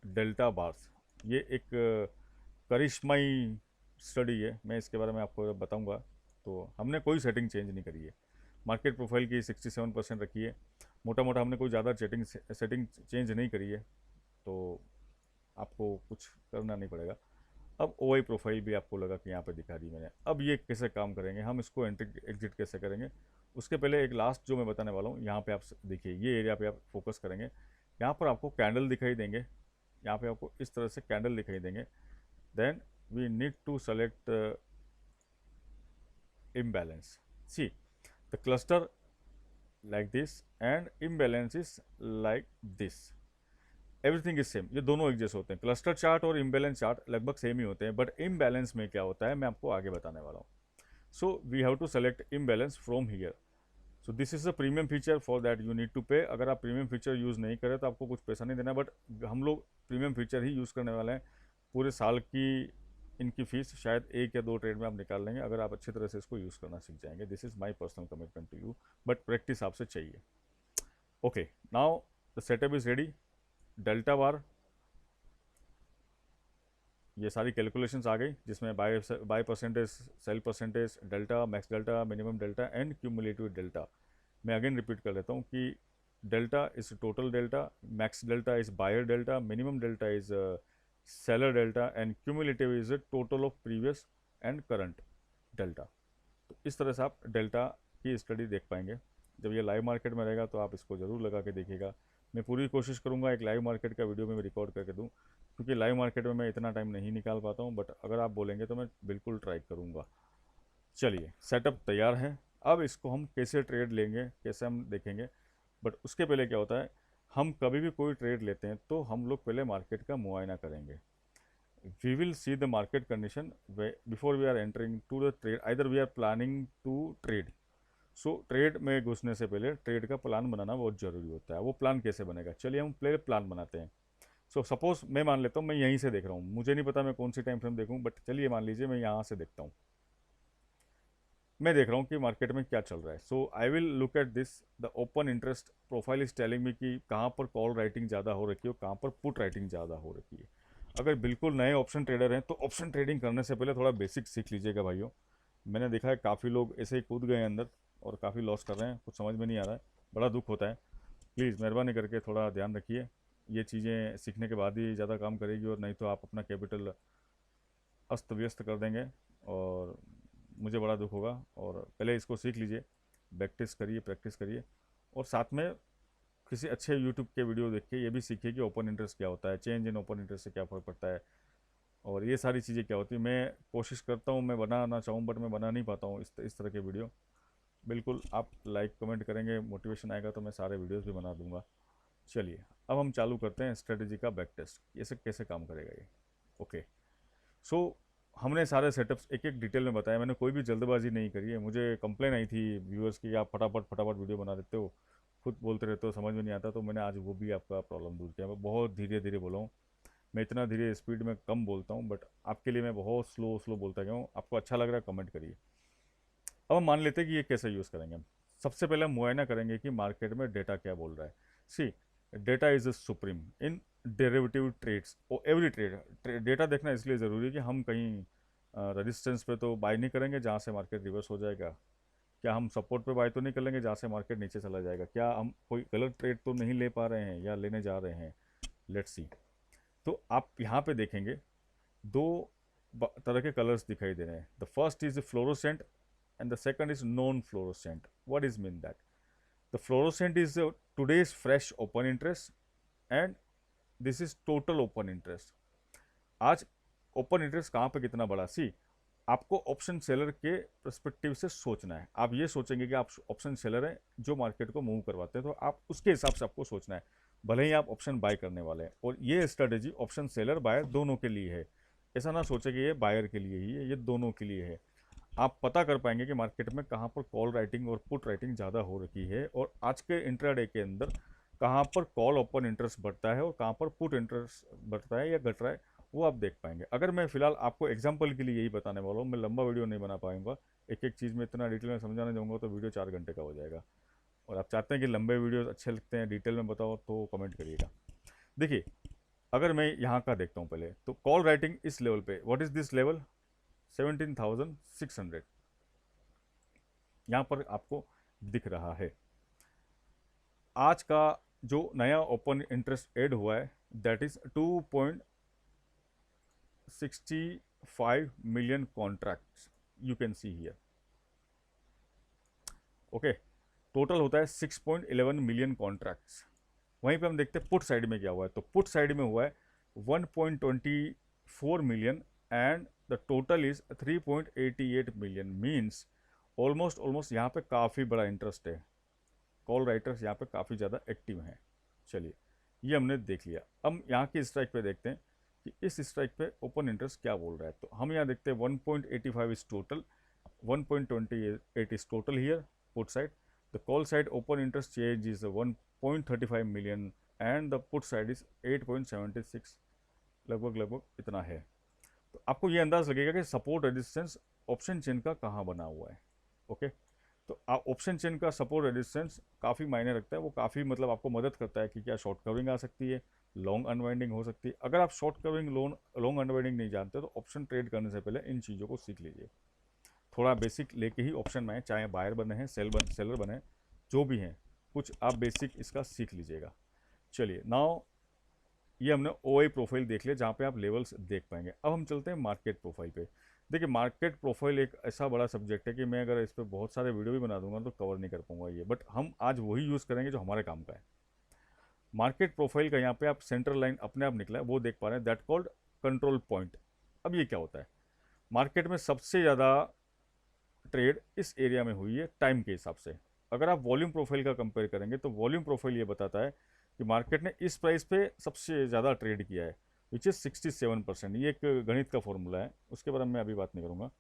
डेल्टा बार्स। ये एक करिश्माई स्टडी है, मैं इसके बारे में आपको बताऊंगा। तो हमने कोई सेटिंग चेंज नहीं करी है। मार्केट प्रोफाइल की 67% रखी है, मोटा मोटा हमने कोई ज़्यादा सेटिंग चेंज नहीं करी है, तो आपको कुछ करना नहीं पड़ेगा। अब OI प्रोफाइल भी आपको लगा कि यहाँ पे दिखा दी मैंने। अब ये कैसे काम करेंगे, हम इसको एंट्री एग्जिट कैसे करेंगे, उसके पहले एक लास्ट जो मैं बताने वाला हूँ, यहाँ पे आप देखिए, ये एरिया पे आप फोकस करेंगे। यहाँ पर आपको कैंडल दिखाई देंगे, यहाँ पे आपको इस तरह से कैंडल दिखाई देंगे। Then we need to select imbalance. See the cluster like this and imbalance is like this. Everything is same, ये दोनों एक जैसे होते हैं। क्लस्टर चार्ट और इम्बैलेंस चार्ट लगभग सेम ही होते हैं, बट इम्बैलेंस में क्या होता है मैं आपको आगे बताने वाला हूँ। So we have to select imbalance from here. So this is a premium feature, for that you need to pay। अगर आप प्रीमियम फीचर यूज़ नहीं करें तो आपको कुछ पैसा नहीं देना, बट हम लोग प्रीमियम फीचर ही यूज़ करने वाले हैं। पूरे साल की इनकी फ़ीस शायद 1 या 2 ट्रेड में आप निकाल लेंगे, अगर आप अच्छी तरह से इसको यूज़ करना सीख जाएंगे। This is my personal commitment to you, but practice आपसे चाहिए। Okay, now the setup is ready. Delta bar, ये सारी कैलकुलेशंस आ गई, जिसमें buy percentage, sell percentage, delta, max delta, minimum delta and cumulative delta. मैं अगेन रिपीट कर लेता हूँ कि delta is total delta, max delta is buyer delta, minimum delta is seller delta and cumulative is total of previous and current delta. तो इस तरह से आप डेल्टा की स्टडी देख पाएंगे। जब ये लाइव मार्केट में रहेगा तो आप इसको ज़रूर लगा के देखिएगा। मैं पूरी कोशिश करूँगा एक लाइव मार्केट का वीडियो में मैं रिकॉर्ड करके दूँ, क्योंकि लाइव मार्केट में मैं इतना टाइम नहीं निकाल पाता हूँ, बट अगर आप बोलेंगे तो मैं बिल्कुल ट्राई करूँगा। चलिए, सेटअप तैयार है। अब इसको हम कैसे ट्रेड लेंगे, कैसे हम देखेंगे। बट उसके पहले क्या होता है, हम कभी भी कोई ट्रेड लेते हैं तो हम लोग पहले मार्केट का मुआयना करेंगे। We will see the market condition before we are entering to the trade, either we are planning to trade. So trade में घुसने से पहले ट्रेड का प्लान बनाना बहुत ज़रूरी होता है। वो प्लान कैसे बनेगा, चलिए हम पहले प्लान बनाते हैं। सो सपोज मैं मान लेता हूँ मैं यहीं से देख रहा हूँ, मुझे नहीं पता मैं कौन सी टाइम फ्रेम देखूँ, बट चलिए मान लीजिए मैं यहाँ से देखता हूँ। मैं देख रहा हूँ कि मार्केट में क्या चल रहा है। So I will look at this, the open interest profile is telling me कि कहाँ पर कॉल राइटिंग ज़्यादा हो रखी है और कहाँ पर पुट राइटिंग ज़्यादा हो रखी है। अगर बिल्कुल नए ऑप्शन ट्रेडर हैं तो ऑप्शन ट्रेडिंग करने से पहले थोड़ा बेसिक सीख लीजिएगा भाइयों। मैंने देखा है काफ़ी लोग ऐसे ही कूद गए हैं अंदर और काफ़ी लॉस कर रहे हैं, कुछ समझ में नहीं आ रहा है, बड़ा दुख होता है। प्लीज़ मेहरबानी करके थोड़ा ध्यान रखिए, ये चीज़ें सीखने के बाद ही ज़्यादा काम करेगी, और नहीं तो आप अपना कैपिटल अस्त व्यस्त कर देंगे और मुझे बड़ा दुख होगा। और पहले इसको सीख लीजिए, प्रैक्टिस करिए, और साथ में किसी अच्छे यूट्यूब के वीडियो देख के ये भी सीखिए कि ओपन इंटरेस्ट क्या होता है, चेंज इन ओपन इंटरेस्ट से क्या फ़र्क पड़ता है, और ये सारी चीज़ें क्या होती है। मैं कोशिश करता हूँ मैं बनाना चाहूँ, बट मैं बना नहीं पाता हूँ इस तरह के वीडियो। बिल्कुल आप लाइक कमेंट करेंगे, मोटिवेशन आएगा तो मैं सारे वीडियोज़ भी बना दूँगा। चलिए, अब हम चालू करते हैं स्ट्रेटेजी का बैक टेस्ट, ये सब कैसे काम करेगा ये। ओके, सो हमने सारे सेटअप्स एक एक डिटेल में बताया, मैंने कोई भी जल्दबाजी नहीं करी है। मुझे कंप्लेन आई थी व्यूअर्स की, आप फटाफट फटाफट वीडियो बना देते हो, खुद बोलते रहते हो, समझ में नहीं आता, तो मैंने आज वो भी आपका प्रॉब्लम दूर किया। मैं बहुत धीरे धीरे बोला हूँ, मैं इतना धीरे स्पीड में कम बोलता हूँ, बट आपके लिए मैं बहुत स्लो स्लो बोलता गया हूँ। आपको अच्छा लग रहा है कमेंट करिए। अब हम मान लेते हैं कि ये कैसे यूज़ करेंगे हम। सबसे पहले हम मुआयना करेंगे कि मार्केट में डेटा क्या बोल रहा है। See, data is a supreme in derivative trades और एवरी ट्रेड। डेटा देखना इसलिए ज़रूरी है कि हम कहीं रेजिस्टेंस पे तो बाय नहीं करेंगे जहाँ से मार्केट रिवर्स हो जाएगा, क्या हम सपोर्ट पे बाय तो नहीं कर लेंगे जहाँ से मार्केट नीचे चला जाएगा, क्या हम कोई गलत ट्रेड तो नहीं ले पा रहे हैं या लेने जा रहे हैं। Let's see. तो आप यहाँ पे देखेंगे दो तरह के कलर्स दिखाई दे रहे हैं। The first is fluorescent and the second is non-fluorescent. What is mean that? The fluorescent is today's fresh open interest and this is total open interest. आज ओपन इंटरेस्ट कहाँ पे कितना बड़ा, सी आपको ऑप्शन सेलर के पर्सपेक्टिव से सोचना है। आप ये सोचेंगे कि आप ऑप्शन सेलर हैं जो मार्केट को मूव करवाते हैं, तो आप उसके हिसाब से आपको सोचना है, भले ही आप ऑप्शन बाय करने वाले हैं। और ये स्ट्रेटेजी ऑप्शन सेलर बायर दोनों के लिए है। ऐसा ना सोचे कि ये बायर के लिए ही है, ये दोनों के लिए है। आप पता कर पाएंगे कि मार्केट में कहाँ पर कॉल राइटिंग और पुट राइटिंग ज़्यादा हो रखी है, और आज के इंट्राडे के अंदर कहाँ पर कॉल ओपन इंटरेस्ट बढ़ता है और कहाँ पर पुट इंटरेस्ट बढ़ता है या घट रहा है, वो आप देख पाएंगे। अगर मैं फिलहाल आपको एग्जांपल के लिए यही बताने वाला हूँ, मैं लंबा वीडियो नहीं बना पाऊंगा, एक एक चीज़ में इतना डिटेल में समझाने जाऊँगा तो वीडियो 4 घंटे का हो जाएगा। और आप चाहते हैं कि लंबे वीडियो अच्छे लगते हैं, डिटेल में बताओ, तो कमेंट करिएगा। देखिए, अगर मैं यहाँ का देखता हूँ पहले, तो कॉल राइटिंग इस लेवल पे, व्हाट इज़ दिस लेवल, 17,600 यहाँ पर आपको दिख रहा है। आज का जो नया ओपन इंटरेस्ट ऐड हुआ है that is 2.65 million contracts, you can see here. Okay, total होता है 6.11 मिलियन कॉन्ट्रैक्ट्स। वहीं पे हम देखते हैं पुट साइड में क्या हुआ है, तो पुट साइड में हुआ है 1.24 million and the total is 3.88 million. Means almost यहाँ पे काफ़ी बड़ा इंटरेस्ट है, कॉल राइटर्स यहाँ पे काफ़ी ज़्यादा एक्टिव हैं। चलिए, ये हमने देख लिया। अब यहाँ की स्ट्राइक पे देखते हैं कि इस स्ट्राइक पे ओपन इंटरेस्ट क्या बोल रहा है। तो हम यहाँ देखते हैं 1.85 is total, 1.28 is total here put side. The call side open interest change is 1.35 million and the put side is 8.76 लगभग इतना है। तो आपको ये अंदाज लगेगा कि सपोर्ट रेजिस्टेंस ऑप्शन चेन का कहाँ बना हुआ है। ओके, तो आप ऑप्शन चेन का सपोर्ट रेजिस्टेंस काफ़ी मायने रखता है, वो काफ़ी मतलब आपको मदद करता है कि क्या शॉर्ट कवरिंग आ सकती है, लॉन्ग अनवाइंडिंग हो सकती है। अगर आप शॉर्ट कवरिंग लॉन्ग अनवाइंडिंग नहीं जानते तो ऑप्शन ट्रेड करने से पहले इन चीज़ों को सीख लीजिए। थोड़ा बेसिक लेके ही ऑप्शन में, चाहे बायर बने हैं सेलर बने, जो भी हैं, कुछ आप बेसिक इसका सीख लीजिएगा। चलिए नाउ ये हमने ओआई प्रोफाइल देख लिया जहाँ पे आप लेवल्स देख पाएंगे। अब हम चलते हैं मार्केट प्रोफाइल पे। देखिए मार्केट प्रोफाइल एक ऐसा बड़ा सब्जेक्ट है कि मैं अगर इस पर बहुत सारे वीडियो भी बना दूंगा तो कवर नहीं कर पाऊंगा ये, बट हम आज वही यूज़ करेंगे जो हमारे काम का है। मार्केट प्रोफाइल का यहाँ पे आप सेंट्रल लाइन अपने आप निकला है वो देख पा रहे हैं, दैट कॉल्ड कंट्रोल पॉइंट। अब ये क्या होता है, मार्केट में सबसे ज़्यादा ट्रेड इस एरिया में हुई है टाइम के हिसाब से। अगर आप वॉल्यूम प्रोफाइल का कंपेयर करेंगे तो वॉल्यूम प्रोफाइल ये बताता है कि मार्केट ने इस प्राइस पे सबसे ज़्यादा ट्रेड किया है, विच इज़ 67%। ये एक गणित का फॉर्मूला है, उसके बारे में मैं अभी बात नहीं करूँगा।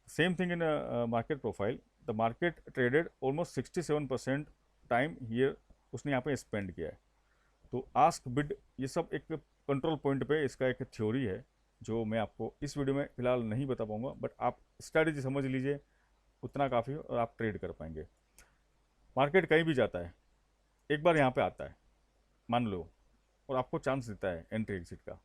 Same thing in market profile, the market traded almost 67% time here, उसने यहाँ पे स्पेंड किया है। तो आस्क बिड ये सब एक कंट्रोल पॉइंट पे इसका एक थ्योरी है जो मैं आपको इस वीडियो में फिलहाल नहीं बता पाऊंगा, बट आप स्ट्रैटेजी समझ लीजिए, उतना काफ़ी और आप ट्रेड कर पाएंगे। मार्केट कहीं भी जाता है, एक बार यहाँ पे आता है मान लो, और आपको चांस देता है एंट्री एग्जिट का।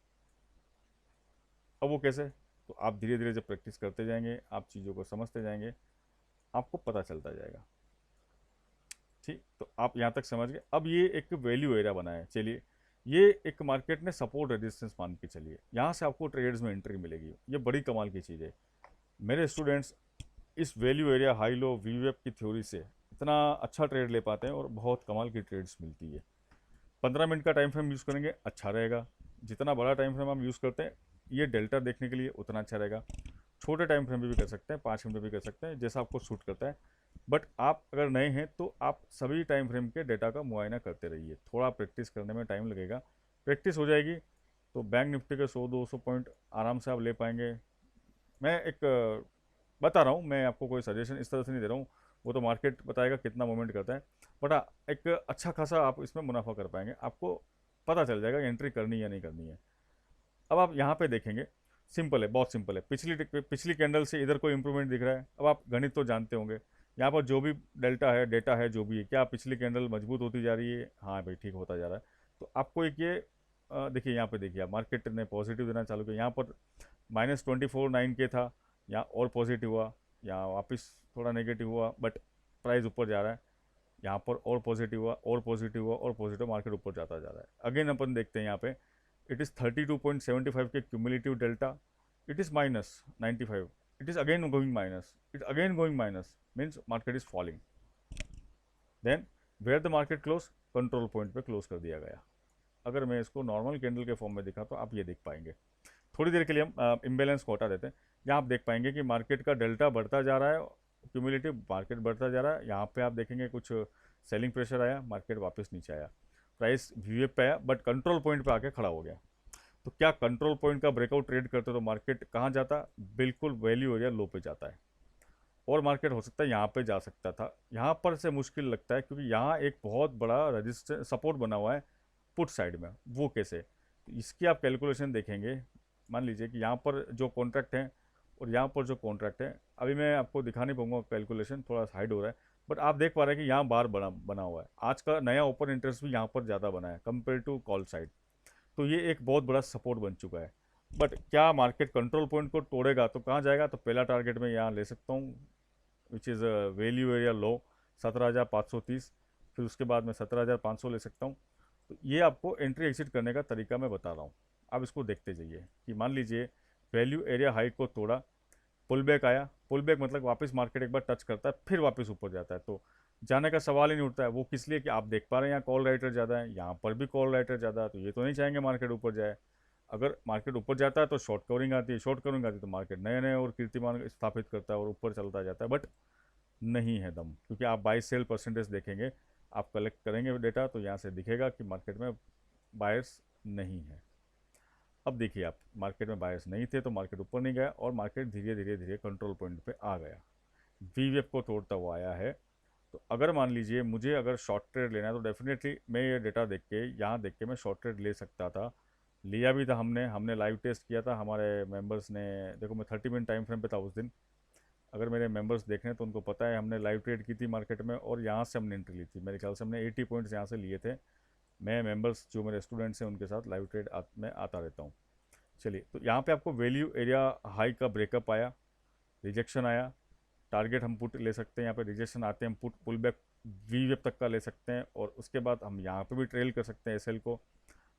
अब वो कैसे, तो आप धीरे धीरे जब प्रैक्टिस करते जाएंगे, आप चीज़ों को समझते जाएंगे, आपको पता चलता जाएगा। ठीक, तो आप यहाँ तक समझ गए। अब ये एक वैल्यू एरिया बना है, चलिए ये एक मार्केट ने सपोर्ट रेजिस्टेंस मान के चलिए, यहाँ से आपको ट्रेड्स में एंट्री मिलेगी। ये बड़ी कमाल की चीज़ है मेरे स्टूडेंट्स। इस वैल्यू एरिया हाई लो वीवेप की थ्योरी से इतना अच्छा ट्रेड ले पाते हैं और बहुत कमाल की ट्रेड्स मिलती है। 15 मिनट का टाइम फ्रेम यूज़ करेंगे अच्छा रहेगा, जितना बड़ा टाइम फ्रेम हम यूज़ करते हैं ये डेल्टा देखने के लिए उतना अच्छा रहेगा। छोटे टाइम फ्रेम में भी कर सकते हैं, 5 मिनट भी कर सकते हैं, जैसा आपको सूट करता है। बट आप अगर नए हैं तो आप सभी टाइम फ्रेम के डेटा का मुआयना करते रहिए, थोड़ा प्रैक्टिस करने में टाइम लगेगा, प्रैक्टिस हो जाएगी तो बैंक निफ्टी के 100-200 पॉइंट आराम से आप ले पाएंगे। मैं एक बता रहा हूँ, मैं आपको कोई सजेशन इस तरह से नहीं दे रहा हूँ, वो तो मार्केट बताएगा कितना मूवमेंट करता है, बट हाँ एक अच्छा खासा आप इसमें मुनाफा कर पाएंगे, आपको पता चल जाएगा एंट्री करनी या नहीं करनी है। अब आप यहाँ पे देखेंगे, सिंपल है, बहुत सिंपल है। पिछली कैंडल से इधर कोई इंप्रूवमेंट दिख रहा है। अब आप गणित तो जानते होंगे, यहाँ पर जो भी डेटा है जो भी है, क्या पिछली कैंडल मजबूत होती जा रही है, हाँ भाई ठीक होता जा रहा है। तो आपको एक ये देखिए यहाँ पे देखिए आप, मार्केट ने पॉजिटिव देना चालू किया, यहाँ पर -24.9 के था, यहाँ और पॉजिटिव हुआ, यहाँ वापस थोड़ा नेगेटिव हुआ, बट प्राइस ऊपर जा रहा है, यहाँ पर और पॉजिटिव हुआ और पॉजिटिव हुआ और पॉजिटिव, मार्केट ऊपर जाता जा रहा है। अगेन अपन देखते हैं यहाँ पे, इट इज़ 32.75 के cumulative delta, it is -95, it is again going minus, it's again going minus, means market is falling. Then where the market close, control point पे क्लोज कर दिया गया। अगर मैं इसको नॉर्मल कैंडल के फॉर्म में दिखा तो आप ये देख पाएंगे। थोड़ी देर के लिए हम इम्बेलेंस को हटा देते हैं, यहाँ आप देख पाएंगे कि मार्केट का डेल्टा बढ़ता जा रहा है, क्यूमुलेटिव मार्केट बढ़ता जा रहा है। यहाँ पे आप देखेंगे कुछ सेलिंग प्रेशर आया, मार्केट वापस नीचे आया, प्राइस वीएफ पे आया, बट कंट्रोल पॉइंट पे आके खड़ा हो गया। तो क्या कंट्रोल पॉइंट का ब्रेकआउट ट्रेड करते तो मार्केट कहाँ जाता, बिल्कुल वैल्यू एरिया लो पे जाता है, और मार्केट हो सकता है यहाँ पे जा सकता था। यहाँ पर से मुश्किल लगता है क्योंकि यहाँ एक बहुत बड़ा रजिस्टर सपोर्ट बना हुआ है पुट साइड में। वो कैसे, तो इसकी आप कैलकुलेशन देखेंगे, मान लीजिए कि यहाँ पर जो कॉन्ट्रैक्ट है और यहाँ पर जो कॉन्ट्रैक्ट है, अभी मैं आपको दिखा नहीं पाऊंगा, कैलकुलेशन थोड़ा हाइड हो रहा है, बट आप देख पा रहे हैं कि यहाँ बार बना हुआ है। आज का नया ओपन इंटरेस्ट भी यहाँ पर ज़्यादा बना है कंपेयर टू कॉल साइड, तो ये एक बहुत बड़ा सपोर्ट बन चुका है। बट क्या मार्केट कंट्रोल पॉइंट को तोड़ेगा तो कहाँ जाएगा, तो पहला टारगेट मैं यहाँ ले सकता हूँ, विच इज़ वैल्यू एरिया लो 17,530, फिर उसके बाद मैं 17,500 ले सकता हूँ। तो ये आपको एंट्री एग्जिट करने का तरीका मैं बता रहा हूँ, आप इसको देखते जाइए कि मान लीजिए वैल्यू एरिया हाई को तोड़ा, पुल बैक आया, पुल बैक मतलब वापस मार्केट एक बार टच करता है फिर वापस ऊपर जाता है, तो जाने का सवाल ही नहीं उठता है। वो किस लिए कि आप देख पा रहे हैं यहाँ कॉल राइटर ज़्यादा है, यहाँ पर भी कॉल राइटर ज़्यादा है, तो ये तो नहीं चाहेंगे मार्केट ऊपर जाए। अगर मार्केट ऊपर जाता है तो शॉर्ट कवरिंग आती है, शॉर्ट कवरिंग आती है तो मार्केट नए नए और कीर्तिमान स्थापित करता है और ऊपर चलता जाता है, बट नहीं है दम, क्योंकि आप बाई सेल परसेंटेज देखेंगे, आप कलेक्ट करेंगे डेटा तो यहाँ से दिखेगा कि मार्केट में बायर्स नहीं है। अब देखिए आप, मार्केट में बायर्स नहीं थे तो मार्केट ऊपर नहीं गया और मार्केट धीरे धीरे धीरे कंट्रोल पॉइंट पे आ गया, वीवेप को तोड़ता हुआ आया है। तो अगर मान लीजिए मुझे अगर शॉर्ट ट्रेड लेना है तो डेफिनेटली मैं ये डेटा देख के, यहाँ देख के मैं शॉर्ट ट्रेड ले सकता था लिया भी था हमने लाइव टेस्ट किया था हमारे मेंबर्स ने। देखो मैं 30 मिनट टाइम फ्रेम पे था उस दिन। अगर मेरे मेंबर्स देख रहे हैं तो उनको पता है हमने लाइव ट्रेड की थी मार्केट में और यहाँ से हमने एंट्री ली थी। मेरे ख्याल से हमने 80 पॉइंट्स यहाँ से लिए थे। मैं मेंबर्स जो मेरे स्टूडेंट्स हैं उनके साथ लाइव ट्रेड में आता रहता हूँ। चलिए, तो यहाँ पे आपको वैल्यू एरिया हाई का ब्रेकअप आया, रिजेक्शन आया, टारगेट हम पुट ले सकते हैं। यहाँ पे रिजेक्शन आते हैं हम पुट पुल बैक वी वेब तक का ले सकते हैं और उसके बाद हम यहाँ पे भी ट्रेल कर सकते हैं एसएल को।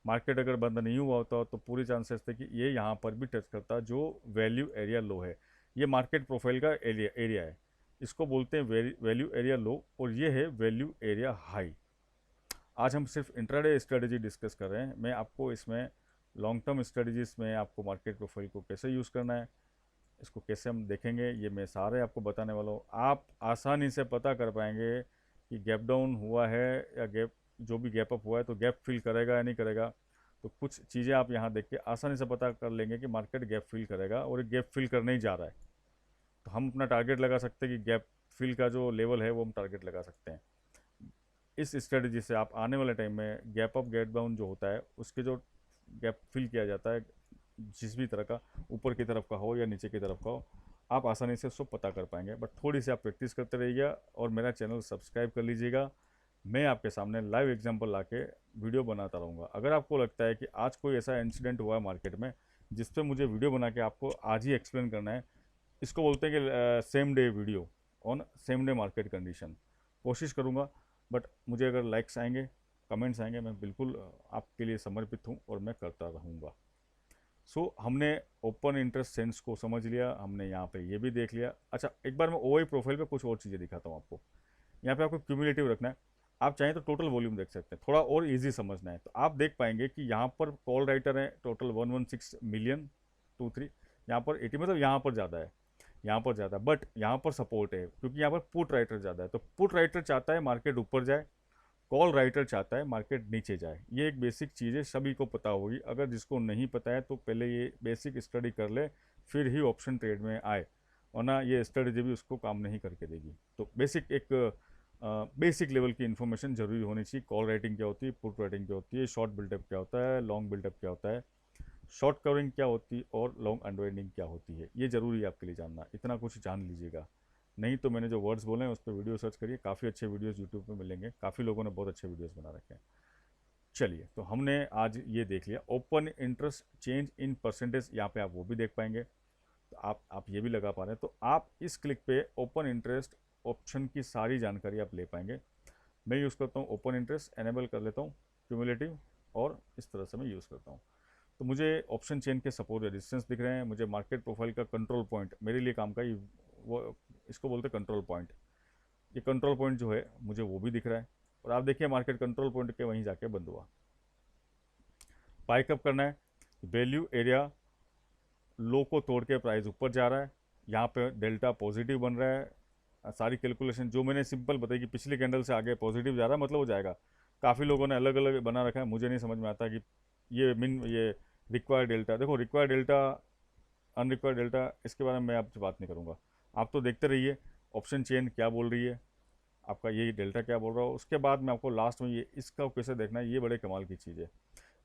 मार्केट अगर बंद नहीं हुआ होता तो पूरी चांसेस थे कि ये यहाँ पर भी टच करता जो वैल्यू एरिया लो है। ये मार्केट प्रोफाइल का एरिया है, इसको बोलते हैं वैल्यू एरिया लो, और ये है वैल्यू एरिया हाई। आज हम सिर्फ इंट्राडे स्ट्रेटजी डिस्कस कर रहे हैं। मैं आपको इसमें लॉन्ग टर्म स्ट्रेटजीज में आपको मार्केट प्रोफाइल को कैसे यूज़ करना है, इसको कैसे हम देखेंगे, ये मैं सारे आपको बताने वाला हूँ। आप आसानी से पता कर पाएंगे कि गैप डाउन हुआ है या गैप जो भी गैप अप हुआ है तो गैप फिल करेगा या नहीं करेगा। तो कुछ चीज़ें आप यहाँ देख के आसानी से पता कर लेंगे कि मार्केट गैप फिल करेगा और ये गैप फिल करने ही जा रहा है। तो हम अपना टारगेट लगा सकते हैं कि गैप फिल का जो लेवल है वो हम टारगेट लगा सकते हैं। इस स्ट्रेटजी से आप आने वाले टाइम में गैप अप गैप डाउन जो होता है उसके जो गैप फिल किया जाता है जिस भी तरह का, ऊपर की तरफ का हो या नीचे की तरफ का हो, आप आसानी से उसको पता कर पाएंगे। बट थोड़ी सी आप प्रैक्टिस करते रहिएगा और मेरा चैनल सब्सक्राइब कर लीजिएगा। मैं आपके सामने लाइव एग्जांपल लाके वीडियो बनाता रहूँगा। अगर आपको लगता है कि आज कोई ऐसा इंसिडेंट हुआ है मार्केट में जिस पर मुझे वीडियो बना के आपको आज ही एक्सप्लेन करना है, इसको बोलते हैं कि same day video on same day market condition, कोशिश करूँगा। बट मुझे अगर लाइक्स आएंगे, कमेंट्स आएंगे, मैं बिल्कुल आपके लिए समर्पित हूँ और मैं करता रहूँगा। हमने ओपन इंटरेस्ट सेंस को समझ लिया, हमने यहाँ पे ये भी देख लिया। अच्छा, एक बार मैं ओआई प्रोफाइल पे कुछ और चीज़ें दिखाता हूँ आपको। यहाँ पे आपको क्यूमुलेटिव रखना है। आप चाहें तो टोटल वॉल्यूम देख सकते हैं, थोड़ा और इजी समझना है तो आप देख पाएंगे कि यहाँ पर कॉल राइटर है टोटल 116 मिलियन 23। यहाँ पर 80 मतलब यहाँ पर ज़्यादा है, यहाँ पर ज़्यादा, बट यहाँ पर सपोर्ट है क्योंकि यहाँ पर पुट राइटर ज़्यादा है। तो पुट राइटर चाहता है मार्केट ऊपर जाए, कॉल राइटर चाहता है मार्केट नीचे जाए। ये एक बेसिक चीज़ है, सभी को पता होगी। अगर जिसको नहीं पता है तो पहले ये बेसिक स्टडी कर ले, फिर ही ऑप्शन ट्रेड में आए, वरना ये स्ट्रेटजी भी उसको काम नहीं करके देगी। तो बेसिक एक बेसिक लेवल की इन्फॉर्मेशन जरूरी होनी चाहिए। कॉल राइटिंग क्या होती है, पुट राइटिंग क्या होती है, शॉर्ट बिल्डअप क्या होता है, लॉन्ग बिल्डअप क्या होता है, शॉर्ट कवरिंग क्या होती है और लॉन्ग अनवाइंडिंग क्या होती है। ये ज़रूरी है आपके लिए जानना, इतना कुछ जान लीजिएगा। नहीं तो मैंने जो वर्ड्स बोले हैं उस पर वीडियो सर्च करिए, काफ़ी अच्छे वीडियोस यूट्यूब पे मिलेंगे, काफ़ी लोगों ने बहुत अच्छे वीडियोस बना रखे हैं। चलिए, तो हमने आज ये देख लिया open interest change in percentage, यहाँ पे आप वो भी देख पाएंगे। तो आप ये भी लगा पा रहे हैं, तो आप इस क्लिक पे ओपन इंटरेस्ट ऑप्शन की सारी जानकारी आप ले पाएंगे। मैं यूज़ करता हूँ ओपन इंटरेस्ट, एनेबल कर लेता हूँ क्यूमुलेटिव, और इस तरह से मैं यूज़ करता हूँ। तो मुझे ऑप्शन चेन के सपोर्ट रेजिस्टेंस दिख रहे हैं, मुझे मार्केट प्रोफाइल का कंट्रोल पॉइंट मेरे लिए काम का ही वो, इसको बोलते हैं कंट्रोल पॉइंट। ये कंट्रोल पॉइंट जो है मुझे वो भी दिख रहा है, और आप देखिए मार्केट कंट्रोल पॉइंट के वहीं जाके बंद हुआ। बाय कब करना है, वैल्यू एरिया लो को तोड़ के प्राइस ऊपर जा रहा है, यहाँ पे डेल्टा पॉजिटिव बन रहा है। सारी कैलकुलेशन जो मैंने सिंपल बताई कि पिछली कैंडल से आगे पॉजिटिव जा रहा है मतलब हो जाएगा। काफ़ी लोगों ने अलग अलग बना रखा है, मुझे नहीं समझ में आता कि ये रिक्वायर्ड डेल्टा, देखो रिक्वायर्ड डेल्टा अनरिक्वायर्ड डेल्टा इसके बारे में मैं आपसे बात नहीं करूँगा। आप तो देखते रहिए ऑप्शन चेन क्या बोल रही है, आपका ये डेल्टा क्या बोल रहा हो। उसके बाद मैं आपको लास्ट में ये इसका कैसे देखना है, ये बड़े कमाल की चीज़ है।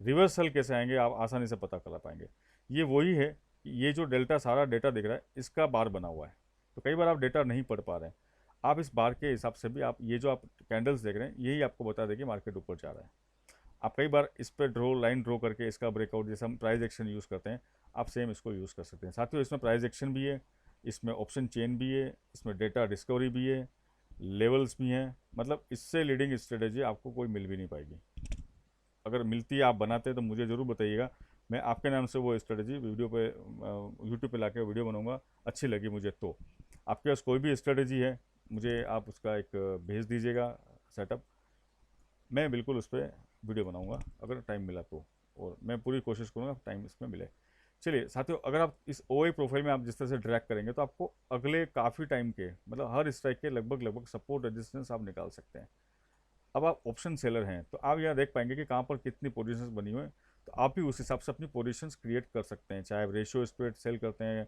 रिवर्सल कैसे आएंगे आप आसानी से पता कर पाएंगे। ये वही है कि ये जो डेल्टा सारा डेटा दिख रहा है इसका बार बना हुआ है, तो कई बार आप डेटा नहीं पढ़ पा रहे हैं। आप इस बार के हिसाब से भी आप ये जो आप कैंडल्स देख रहे हैं यही आपको बता दें कि मार्केट ऊपर जा रहा है। आप कई बार इस पर लाइन ड्रॉ करके इसका ब्रेकआउट, जैसे हम प्राइस एक्शन यूज़ करते हैं, आप सेम इसको यूज़ कर सकते हैं। साथियों, इसमें प्राइस एक्शन भी है, इसमें ऑप्शन चेन भी है, इसमें डेटा डिस्कवरी भी है, लेवल्स भी हैं। मतलब इससे लीडिंग स्ट्रेटेजी आपको कोई मिल भी नहीं पाएगी। अगर मिलती है, आप बनाते हैं तो मुझे ज़रूर बताइएगा, मैं आपके नाम से वो स्ट्रेटेजी वीडियो पे यूट्यूब पे लाके वीडियो बनाऊंगा। अच्छी लगी मुझे तो। आपके पास कोई भी स्ट्रेटेजी है मुझे आप उसका एक भेज दीजिएगा सेटअप, मैं बिल्कुल उस पर वीडियो बनाऊंगा अगर टाइम मिला तो, और मैं पूरी कोशिश करूँगा टाइम इसमें मिले। चलिए साथियों, अगर आप इस ओआई प्रोफाइल में आप जिस तरह से ट्रैक करेंगे तो आपको अगले काफ़ी टाइम के मतलब हर स्ट्राइक के लगभग सपोर्ट रेजिस्टेंस आप निकाल सकते हैं। अब आप ऑप्शन सेलर हैं तो आप यहाँ देख पाएंगे कि कहाँ पर कितनी पोजीशंस बनी हुई हैं, तो आप भी उस हिसाब से अपनी पोजीशंस क्रिएट कर सकते हैं। चाहे आप रेशियो स्प्रेड सेल करते हैं,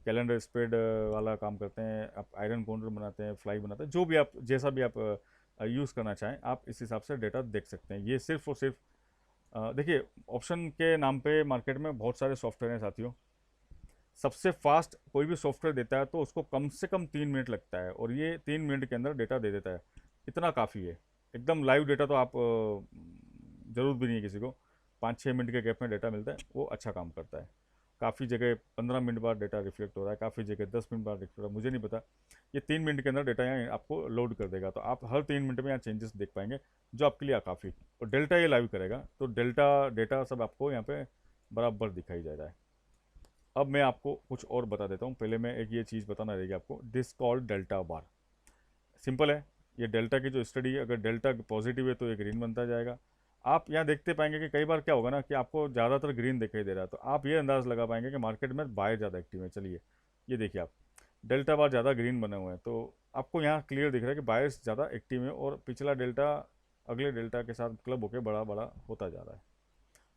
कैलेंडर स्प्रेड वाला काम करते हैं, आप आयरन काउंटर बनाते हैं, फ्लाई बनाते हैं, जो भी आप जैसा भी आप यूज़ करना चाहें आप इस हिसाब से डेटा देख सकते हैं। ये सिर्फ और सिर्फ देखिए, ऑप्शन के नाम पे मार्केट में बहुत सारे सॉफ्टवेयर हैं साथियों। सबसे फास्ट कोई भी सॉफ्टवेयर देता है तो उसको कम से कम 3 मिनट लगता है, और ये 3 मिनट के अंदर डेटा दे देता है। इतना काफ़ी है। एकदम लाइव डेटा तो आप ज़रूरत भी नहीं है किसी को। 5-6 मिनट के गैप में डेटा मिलता है, वो अच्छा काम करता है। काफ़ी जगह 15 मिनट बाद डेटा रिफ्लेक्ट हो रहा है, काफ़ी जगह 10 मिनट बाद रिफ्लेक्ट हो रहा है, मुझे नहीं पता। ये 3 मिनट के अंदर डेटा यहाँ आपको लोड कर देगा, तो आप हर 3 मिनट में यहाँ चेंजेस देख पाएंगे, जो आपके लिए काफ़ी। और डेल्टा ये लाइव करेगा, तो डेल्टा डेटा सब आपको यहाँ पे बराबर दिखाई जा रहा है। अब मैं आपको कुछ और बता देता हूँ। पहले मैं एक ये चीज़ बताना रहेगी आपको, this called delta bar. Simple है। ये डेल्टा की जो स्टडी है, अगर डेल्टा पॉजिटिव है तो ये ग्रीन बनता जाएगा। आप यहाँ देखते पाएंगे कि कई बार क्या होगा ना, कि आपको ज़्यादातर ग्रीन दिखाई दे रहा है, तो आप ये अंदाज़ लगा पाएंगे कि मार्केट में बायर ज़्यादा एक्टिव है। चलिए, ये देखिए आप, डेल्टा बार ज़्यादा ग्रीन बने हुए हैं, तो आपको यहाँ क्लियर दिख रहा है कि बायर्स ज़्यादा एक्टिव है, और पिछला डेल्टा अगले डेल्टा के साथ क्लब होकर बड़ा बड़ा होता जा रहा है।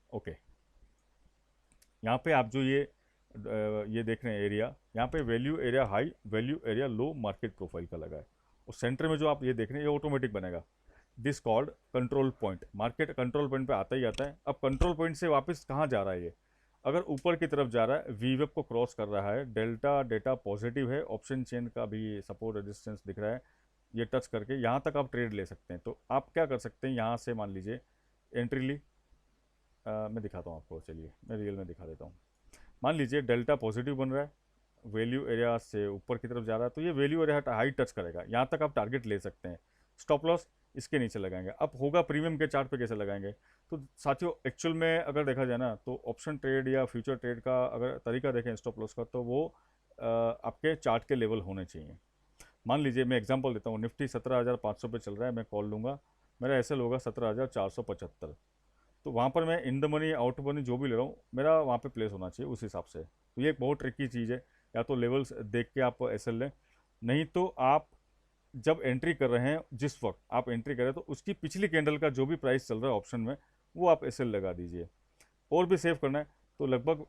ओके, यहाँ पे आप जो ये देख रहे हैं एरिया, यहाँ पे value area high, value area low market profile का लगा है। और सेंटर में जो आप ये देख रहे हैं, ये ऑटोमेटिक बनेगा। This called control point. Market control point पे आता ही आता है। अब कंट्रोल पॉइंट से वापस कहाँ जा रहा है ये? अगर ऊपर की तरफ जा रहा है, वी वेब को क्रॉस कर रहा है, डेल्टा डेटा पॉजिटिव है, ऑप्शन चेन का भी सपोर्ट रेजिस्टेंस दिख रहा है, ये टच करके यहाँ तक आप ट्रेड ले सकते हैं। तो आप क्या कर सकते हैं, यहाँ से मान लीजिए एंट्री ली। मैं दिखाता हूँ आपको, चलिए मैं रियल में दिखा देता हूँ। मान लीजिए डेल्टा पॉजिटिव बन रहा है, वैल्यू एरिया से ऊपर की तरफ जा रहा है, तो ये वैल्यू एरिया हाई टच करेगा, यहाँ तक आप टारगेट ले सकते हैं। स्टॉप लॉस इसके नीचे लगाएंगे। अब होगा प्रीमियम के चार्ट पे कैसे लगाएंगे? तो साथियों, एक्चुअल में अगर देखा जाए ना, तो ऑप्शन ट्रेड या फ्यूचर ट्रेड का अगर तरीका देखें स्टॉप लॉस का, तो वो आपके चार्ट के लेवल होने चाहिए। मान लीजिए मैं एग्जांपल देता हूँ, निफ्टी 17,500 पे चल रहा है, मैं कॉल लूँगा, मेरा एसएल होगा 17,475। तो वहाँ पर मैं in the money out money जो भी ले रहा हूँ, मेरा वहाँ पे प्लेस होना चाहिए उस हिसाब से। तो ये एक बहुत ट्रिकी चीज़ है। या तो लेवल्स देख के आप एसएल लें, नहीं तो आप जब एंट्री कर रहे हैं, जिस वक्त आप एंट्री कर रहे हैं, तो उसकी पिछली कैंडल का जो भी प्राइस चल रहा है ऑप्शन में, वो आप एसएल लगा दीजिए। और भी सेव करना है तो लगभग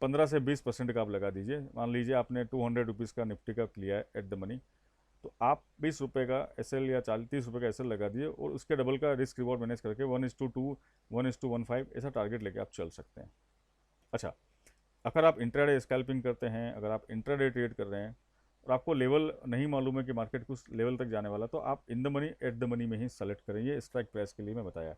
15 से 20% का आप लगा दीजिए। मान लीजिए आपने 200 रुपीज़ का निफ्टी का लिया है एट द मनी, तो आप 20 रुपये का एसएल या 40-30 रुपये का एसएल लगा दिए, और उसके डबल का रिस्क रिवॉर्ड मैनेज करके 1:2, 1:15 ऐसा टारगेट लेके आप चल सकते हैं। अच्छा, अगर आप इंट्राडे स्कैल्पिंग करते हैं, अगर आप इंट्राडे ट्रेड कर रहे हैं, और आपको लेवल नहीं मालूम है कि मार्केट कुछ लेवल तक जाने वाला, तो आप in the money at the money में ही सेलेक्ट करें। ये स्ट्राइक प्राइस के लिए मैं बताया।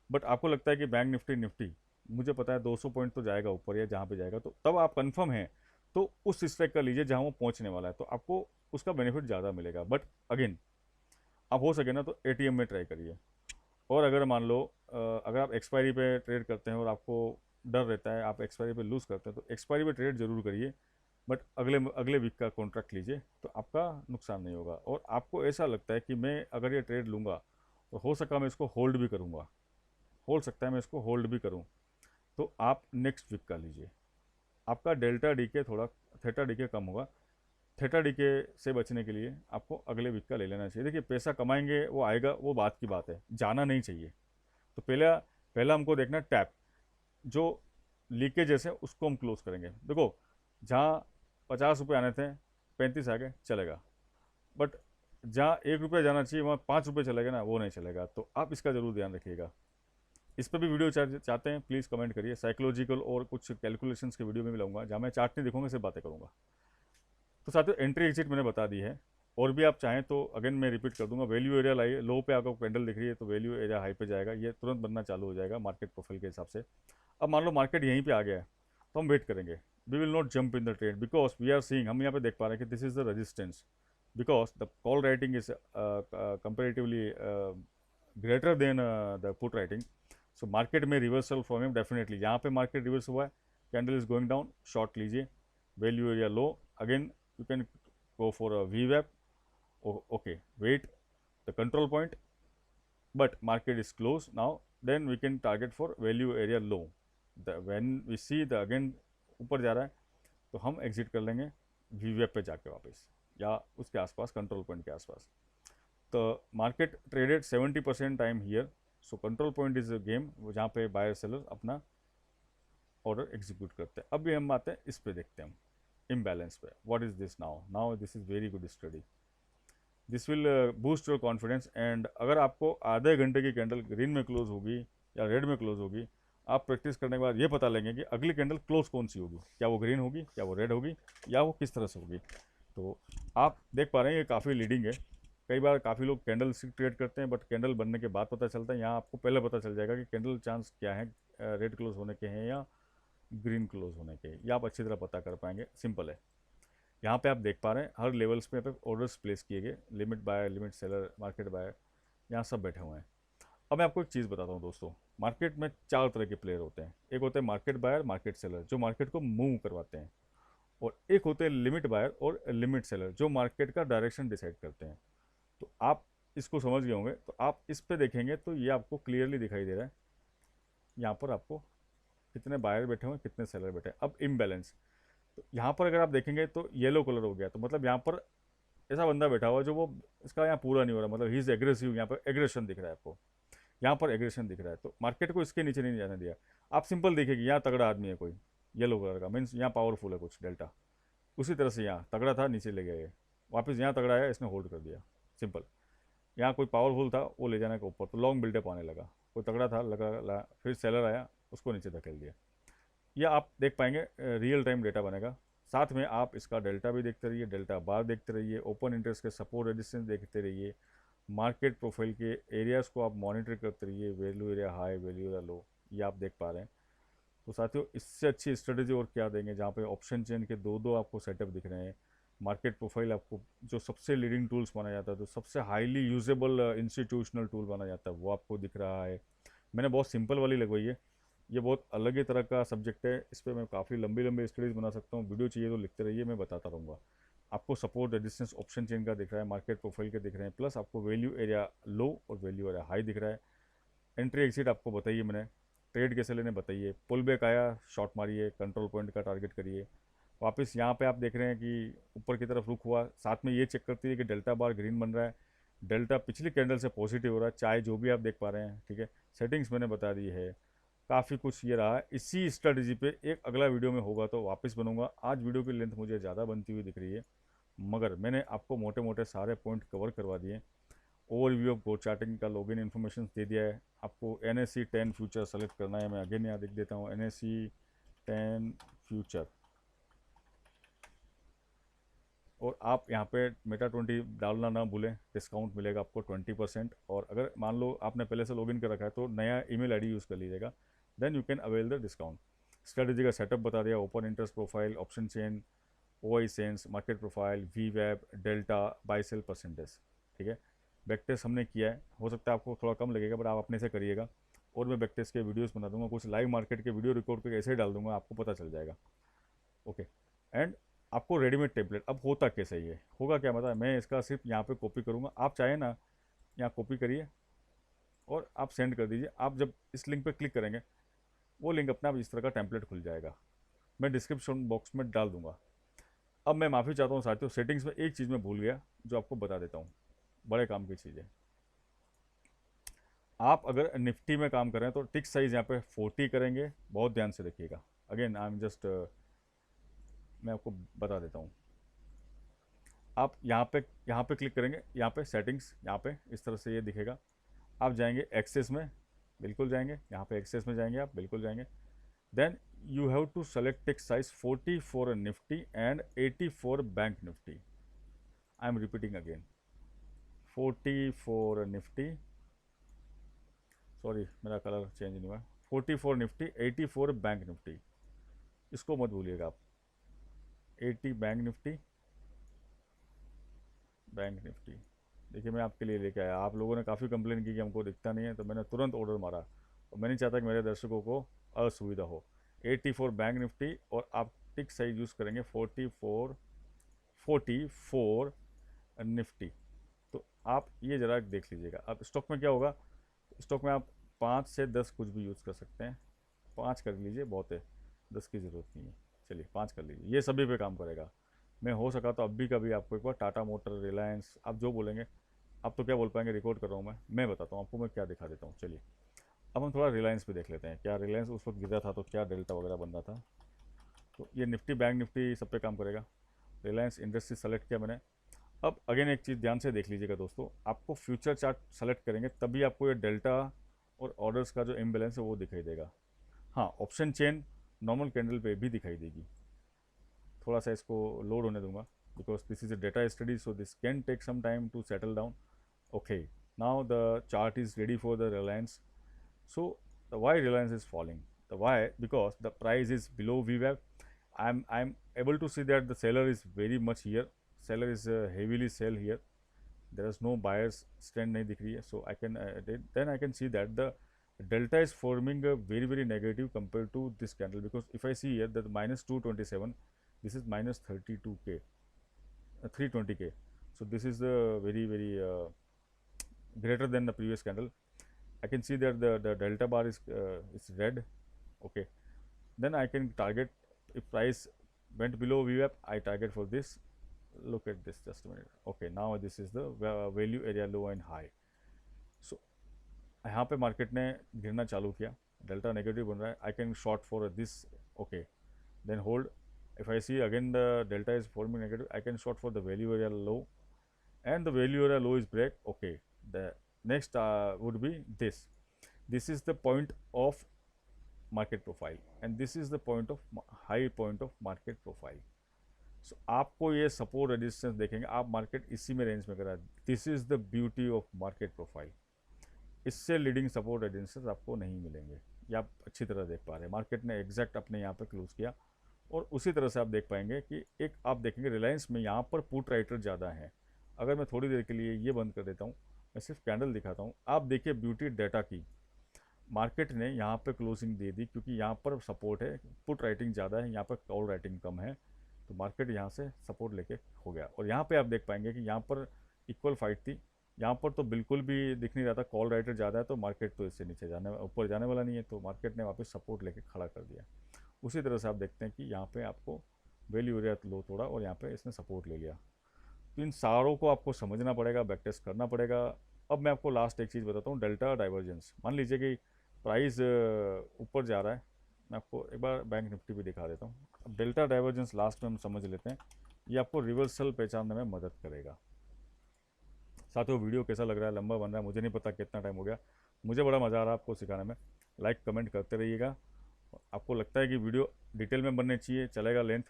बट आपको लगता है कि बैंक निफ्टी निफ्टी मुझे पता है 200 पॉइंट तो जाएगा ऊपर, या जहाँ पे जाएगा, तो तब आप कंफर्म हैं, तो उस स्ट्राइक का लीजिए जहाँ वो पहुँचने वाला है, तो आपको उसका बेनिफिट ज़्यादा मिलेगा। बट अगेन, आप हो सके ना तो एटीएम में ट्राई करिए। और अगर मान लो अगर आप एक्सपायरी पे ट्रेड करते हैं और आपको डर रहता है, आप एक्सपायरी पे लूज़ करते हैं, तो एक्सपायरी पे ट्रेड जरूर करिए, बट अगले अगले वीक का कॉन्ट्रैक्ट लीजिए, तो आपका नुकसान नहीं होगा। और आपको ऐसा लगता है कि मैं अगर ये ट्रेड लूँगा, तो हो सका मैं इसको होल्ड भी करूँगा, हो सकता है मैं इसको होल्ड भी करूँ, तो आप नेक्स्ट वीक का लीजिए। आपका डेल्टा डी के थोड़ा, थेटा डी के कम होगा। थेटा डी के से बचने के लिए आपको अगले वीक का ले लेना चाहिए। देखिए, पैसा कमाएंगे वो आएगा, वो बात की बात है, जाना नहीं चाहिए। तो पहला पहला हमको देखना टैप, जो लीकेजेस है उसको हम क्लोज करेंगे। देखो, जहाँ 50 रुपये आने थे, 35 आ गए, चलेगा। बट जहाँ 1 रुपया जाना चाहिए, वहाँ 5 रुपये चलेगा ना, वो नहीं चलेगा। तो आप इसका ज़रूर ध्यान रखिएगा। इस पर भी वीडियो चाहते हैं, प्लीज़ कमेंट करिए। साइकोलॉजिकल और कुछ कैलकुलेशंस के वीडियो में भी लाऊंगा, जहाँ मैं चार्ट नहीं दिखाऊंगा, सिर्फ बातें करूँगा। तो साथियों, एंट्री एग्जिट मैंने बता दी है। और भी आप चाहें तो अगेन मैं रिपीट कर दूंगा, वैल्यू एरिया लाइए, लो पे आपको कैंडल दिख रही है, तो वैल्यू एरिया हाई पे जाएगा, ये तुरंत बनना चालू हो जाएगा मार्केट प्रोफाइल के हिसाब से। अब मान लो मार्केट यहीं पे आ गया है, तो हम वेट करेंगे। We will not jump in the trade, because we are seeing, हम यहाँ पे देख पा रहे हैं कि this is the resistance, because the call writing is comparatively greater than the put writing. So market में रिवर्सल फ्रॉम हिम डेफिनेटली। यहाँ पे मार्केट रिवर्स हुआ है, candle is going down, short लीजिए, value area low, again you can go for a VWAP. Okay, wait the control point, but market is closed now, then we can target for value area low. When we see the again ऊपर जा रहा है, तो हम exit कर लेंगे VWAP पे जाके वापस, या उसके आसपास कंट्रोल पॉइंट के आसपास। तो market traded 70% time here, so control point is a game जहाँ पे बायर सेलर अपना ऑर्डर एग्जीक्यूट करते हैं। अभी हम आते हैं इस पे, देखते हैं हम इम्बैलेंस पे। What is this now this is very good study, this will boost your confidence. And अगर आपको आधे घंटे की कैंडल ग्रीन में क्लोज होगी, या रेड में क्लोज होगी, आप प्रैक्टिस करने के बाद ये पता लेंगे कि अगली कैंडल क्लोज कौन सी होगी, क्या वो ग्रीन होगी, क्या वो रेड होगी, या वो किस तरह से होगी। तो आप देख पा रहे हैं ये काफ़ी लीडिंग है। कई बार काफ़ी लोग कैंडल स्टिक ट्रेड करते हैं, बट कैंडल बनने के बाद पता चलता है। यहाँ आपको पहले पता चल जाएगा कि कैंडल चांस क्या है, रेड क्लोज होने के हैं या ग्रीन क्लोज होने के, ये आप अच्छी तरह पता कर पाएंगे। सिंपल है। यहाँ पे आप देख पा रहे हैं हर लेवल्स पे ऑर्डर्स प्लेस किए गए, limit buyer, limit seller, market buyer, यहाँ सब बैठे हुए हैं। अब मैं आपको एक चीज़ बताता हूँ दोस्तों, मार्केट में 4 तरह के प्लेयर होते हैं। एक होते हैं मार्केट बायर, मार्केट सेलर, जो मार्केट को मूव करवाते हैं, और एक होते हैं लिमिट बायर और लिमिट सेलर, जो मार्केट का डायरेक्शन डिसाइड करते हैं। तो आप इसको समझ गए होंगे। तो आप इस पे देखेंगे तो ये आपको क्लियरली दिखाई दे रहा है, यहाँ पर आपको कितने बायर बैठे हुए हैं, कितने सेलर बैठे हैं। अब इम्बैलेंस, तो यहाँ पर अगर आप देखेंगे तो येलो कलर हो गया, तो मतलब यहाँ पर ऐसा बंदा बैठा हुआ है जो वो इसका यहाँ पूरा नहीं हो रहा, मतलब ही इज एग्रेसिव, यहाँ पर एग्रेशन दिख रहा है आपको, यहाँ पर एग्रेशन दिख रहा है। तो मार्केट को इसके नीचे नहीं जाने दिया। आप सिंपल देखिए यहाँ तगड़ा आदमी है कोई, येलो कलर का, मीन्स यहाँ पावरफुल है कुछ डेल्टा। उसी तरह से यहाँ तगड़ा था, नीचे ले गया ये, वापस यहाँ तगड़ा आया, इसने होल्ड कर दिया। सिंपल। यहाँ कोई पावरफुल था, वो ले जाने के ऊपर, तो लॉन्ग बिल्डअप आने लगा। कोई तगड़ा था, लगा फिर सेलर आया, उसको नीचे धकेल दिया। या आप देख पाएंगे रियल टाइम डेटा बनेगा। साथ में आप इसका डेल्टा भी देखते रहिए, डेल्टा बार देखते रहिए, ओपन इंटरेस्ट के सपोर्ट रेजिस्टेंस देखते रहिए, मार्केट प्रोफाइल के एरियाज़ को आप मॉनिटर करते रहिए, value area high, value area low, ये आप देख पा रहे हैं। तो साथियों, इससे अच्छी स्ट्रेटेजी और क्या देंगे, जहाँ पे ऑप्शन चेन के दो दो आपको सेटअप दिख रहे हैं, मार्केट प्रोफाइल आपको जो सबसे लीडिंग टूल्स माना जाता है, जो सबसे हाईली यूजेबल इंस्टीट्यूशनल टूल माना जाता है, वो आपको दिख रहा है। मैंने बहुत सिंपल वाली लगवाई है, ये बहुत अलग ही तरह का सब्जेक्ट है, इस पर मैं काफ़ी लंबी लंबी स्टडीज़ बना सकता हूँ। वीडियो चाहिए तो लिखते रहिए, मैं बताता रहूँगा। आपको सपोर्ट रेजिस्टेंस ऑप्शन चेन का दिख रहा है, मार्केट प्रोफाइल के दिख रहे हैं, प्लस आपको वैल्यू एरिया लो और वैल्यू एरिया हाई दिख रहा है। एंट्री एग्जिट आपको बताइए मैंने, ट्रेड कैसे लेने बताइए, पुल बैक आया शॉर्ट मारिए, कंट्रोल पॉइंट का टारगेट करिए। वापस यहाँ पे आप देख रहे हैं कि ऊपर की तरफ रुख हुआ, साथ में ये चेक करती है कि डेल्टा बार ग्रीन बन रहा है, डेल्टा पिछली कैंडल से पॉजिटिव हो रहा है, चाहे जो भी आप देख पा रहे हैं। ठीक है, सेटिंग्स मैंने बता दी है, काफ़ी कुछ ये रहा है। इसी स्ट्रेटजी पे एक अगला वीडियो में होगा तो वापस बनूंगा। आज वीडियो की लेंथ मुझे ज़्यादा बनती हुई दिख रही है, मगर मैंने आपको मोटे मोटे सारे पॉइंट कवर करवा दिए। ओवरव्यू ऑफ गो चार्टिंग का लॉगिन इन्फॉर्मेशन दे दिया है। आपको NSE 10 फ्यूचर सेलेक्ट करना है, मैं अगेन यहाँ लिख देता हूँ, NSE 10 फ्यूचर, और आप यहाँ पे मेटा 20 डालना ना भूलें, डिस्काउंट मिलेगा आपको 20%। और अगर मान लो आपने पहले से लॉगिन कर रखा है तो नया ईमेल आईडी यूज़ कर लीजिएगा, then you can avail the discount. Strategy का सेटअप बता दिया, open interest profile, option chain, OI sense, market profile, VWAP, delta, buy sell percentage. ठीक है, बैकटेस्ट हमने किया है, हो सकता है आपको थोड़ा कम लगेगा, बट आप अपने से करिएगा। और मैं बैकटेस्ट के वीडियोस बना दूंगा, कुछ लाइव मार्केट के वीडियो रिकॉर्ड करके ऐसे ही डाल दूंगा, आपको पता चल जाएगा। ओके, एंड आपको रेडीमेड टेम्पलेट अब होता कैसे, ये होगा क्या पता है, मैं इसका सिर्फ यहाँ पे कॉपी करूँगा। आप चाहे ना यहाँ कॉपी करिए और आप सेंड कर दीजिए। आप जब इस लिंक पे क्लिक करेंगे, वो लिंक अपने आप इस तरह का टेम्पलेट खुल जाएगा, मैं डिस्क्रिप्शन बॉक्स में डाल दूंगा। अब मैं माफ़ी चाहता हूँ साथियों, सेटिंग्स में एक चीज़ मैं भूल गया जो आपको बता देता हूँ, बड़े काम की चीज़ है। आप अगर निफ्टी में काम करें तो टिक साइज़ यहाँ पे 40 करेंगे, बहुत ध्यान से देखिएगा। अगेन आई एम जस्ट, मैं आपको बता देता हूँ। आप यहाँ पे क्लिक करेंगे, यहाँ पे सेटिंग्स, यहाँ पे इस तरह से ये दिखेगा। आप जाएंगे एक्सेस में, बिल्कुल जाएंगे, यहाँ पे एक्सेस में जाएंगे, आप बिल्कुल जाएंगे। Then you have to select tick size 40 for Nifty and 80 for bank Nifty. I am repeating again, 40 for Nifty, sorry मेरा कलर चेंज नहीं हुआ, 40 for Nifty, 80 for bank Nifty, इसको मत भूलिएगा आप। 80 बैंक निफ्टी, बैंक निफ्टी। देखिए मैं आपके लिए लेके आया, आप लोगों ने काफ़ी कंप्लेन की कि हमको दिखता नहीं है, तो मैंने तुरंत ऑर्डर मारा, और मैं नहीं चाहता कि मेरे दर्शकों को असुविधा हो। 84 बैंक निफ्टी, और आप टिक साइज यूज़ करेंगे 44 निफ्टी। तो आप ये ज़रा देख लीजिएगा। अब स्टॉक में क्या होगा, स्टॉक में आप 5 से 10 कुछ भी यूज़ कर सकते हैं, 5 कर लीजिए, बहुत है, 10 की ज़रूरत नहीं है। चलिए 5 कर लीजिए, ये सभी पे काम करेगा। मैं हो सका तो अब भी कभी आपको एक बार टाटा मोटर, रिलायंस, आप जो बोलेंगे, आप तो क्या बोल पाएंगे, रिकॉर्ड कर रहा हूँ मैं बताता हूँ आपको मैं क्या दिखा देता हूँ। चलिए अब हम थोड़ा रिलायंस पे देख लेते हैं, क्या रिलायंस उस वक्त गिरा था तो क्या डेल्टा वगैरह बन रहा था। तो ये निफ्टी, बैंक निफ्टी सब पे काम करेगा। रिलायंस इंडस्ट्री सेलेक्ट किया मैंने। अब अगेन एक चीज़ ध्यान से देख लीजिएगा दोस्तों, आपको फ्यूचर चार्ट सेलेक्ट करेंगे तभी आपको ये डेल्टा और ऑर्डर्स का जो इम्बैलेंस है वो दिखाई देगा। हाँ, ऑप्शन चेन नॉर्मल कैंडल पे भी दिखाई देगी। थोड़ा सा इसको लोड होने दूंगा because this is a data study, so this can take some time to settle down. Okay, now the chart is ready for the Reliance. So the why Reliance is falling? The why, because the price is below VWAP. I'm able to see that the seller is very much here. Seller is heavily sell here. There is no buyers stand nahi dikh rahi hai. So I can then I can see that the delta is forming a very negative compared to this candle, because if I see here that minus 227, this is minus 32k, 320k. So this is the very greater than the previous candle. I can see that the delta bar is red. Okay, then I can target, if price went below VWAP, I target for this. Look at this, just a minute. Okay, now this is the value area low and high. So यहाँ पे market ने गिरना चालू किया, delta negative बन रहा है. I can short for this. Okay, then hold. if I see again the delta is forming negative, I can short for the value area low, and the value area low is break. Okay, the next would be this. This is the point of market profile, and this is the point of high point of market profile. So आपको ये support resistance देखेंगे, आप market इसी में range में करा. This is the beauty of market profile. इससे leading support resistance आपको नहीं मिलेंगे. ये आप अच्छी तरह देख पा रहे हैं. मार्केट ने एग्जैक्ट अपने यहाँ पे क्लोज किया, और उसी तरह से आप देख पाएंगे कि एक आप देखेंगे रिलायंस में यहाँ पर पुट राइटर ज़्यादा है. अगर मैं थोड़ी देर के लिए ये बंद कर देता हूँ, मैं सिर्फ कैंडल दिखाता हूँ, आप देखिए ब्यूटी डेटा की. मार्केट ने यहाँ पे क्लोजिंग दे दी क्योंकि यहाँ पर सपोर्ट है, पुट राइटिंग ज़्यादा है, यहाँ पर कॉल राइटिंग कम है, तो मार्केट यहाँ से सपोर्ट लेके हो गया. और यहाँ पे आप देख पाएंगे कि यहाँ पर इक्वल फाइट थी. यहाँ पर तो बिल्कुल भी दिख नहीं रहा था, कॉल राइटर ज़्यादा है, तो मार्केट तो इससे नीचे ऊपर जाने वाला नहीं है, तो मार्केट ने वापस सपोर्ट लेके खड़ा कर दिया. उसी तरह से आप देखते हैं कि यहाँ पे आपको वैल्यू एरिया लो तोड़ा, और यहाँ पे इसने सपोर्ट ले लिया. तो इन सारों को आपको समझना पड़ेगा, बैक टेस्ट करना पड़ेगा. अब मैं आपको लास्ट एक चीज़ बताता हूँ, डेल्टा डाइवर्जेंस. मान लीजिए कि प्राइस ऊपर जा रहा है, मैं आपको एक बार बैंक निफ्टी भी दिखा देता हूँ. अब डेल्टा डाइवर्जेंस लास्ट में हम समझ लेते हैं, ये आपको रिवर्सल पहचानने में मदद करेगा. साथियों, वीडियो कैसा लग रहा है? लंबा बन रहा है, मुझे नहीं पता कितना टाइम हो गया. मुझे बड़ा मज़ा आ रहा है आपको सिखाने में. लाइक कमेंट करते रहिएगा. आपको लगता है कि वीडियो डिटेल में बनने चाहिए, चलेगा लेंथ,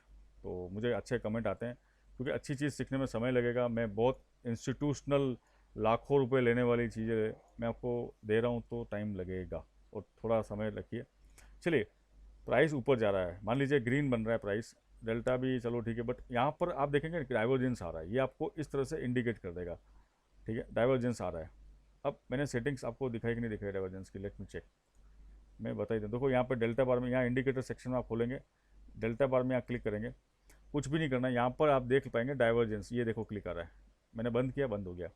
तो मुझे अच्छे कमेंट आते हैं, क्योंकि अच्छी चीज़ सीखने में समय लगेगा. मैं बहुत इंस्टीट्यूशनल लाखों रुपए लेने वाली चीज़ें मैं आपको दे रहा हूँ, तो टाइम लगेगा और थोड़ा समय रखिए. चलिए, प्राइस ऊपर जा रहा है, मान लीजिए ग्रीन बन रहा है प्राइस, डेल्टा भी चलो ठीक है, बट यहाँ पर आप देखेंगे डाइवर्जेंस आ रहा है. ये आपको इस तरह से इंडिकेट कर देगा, ठीक है, डाइवर्जेंस आ रहा है. अब मैंने सेटिंग्स आपको दिखाई कि नहीं दिखाई डाइवर्जेंस की, लेट मी चेक. मैं बता ही दूँ. देखो यहाँ पे डेल्टा बार में, यहाँ इंडिकेटर सेक्शन में आप खोलेंगे, डेल्टा बार में यहाँ क्लिक करेंगे, कुछ भी नहीं करना. यहाँ पर आप देख पाएंगे डाइवर्जेंस, ये देखो क्लिक आ रहा है. मैंने बंद किया, बंद हो गया.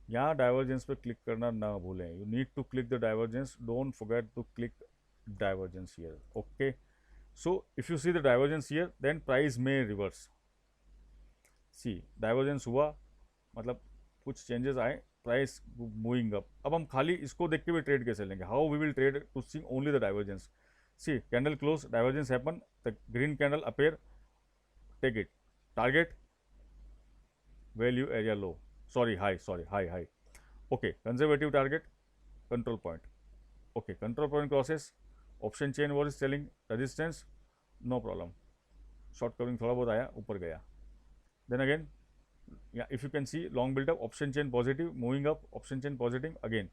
यहाँ डाइवर्जेंस पे क्लिक करना ना भूलें. You need to click the divergence, don't forget to click divergence here. Okay, so if you see the divergence here, then price में रिवर्स. सी डाइवर्जेंस हुआ, मतलब कुछ चेंजेस आए, प्राइस मूविंग अप. अब हम खाली इसको देख के भी ट्रेड कैसे लेंगे? How we will trade to see only the divergence? See candle close, divergence happen, the green candle appear, take it, target value area low, sorry high. Okay, conservative target, control point. Okay, control point crosses, option chain war is selling, resistance, no problem. Short covering थोड़ा बहुत आया, ऊपर गया. Then again, yeah, if you can see long build up, option chain positive, moving up, option chain positive, again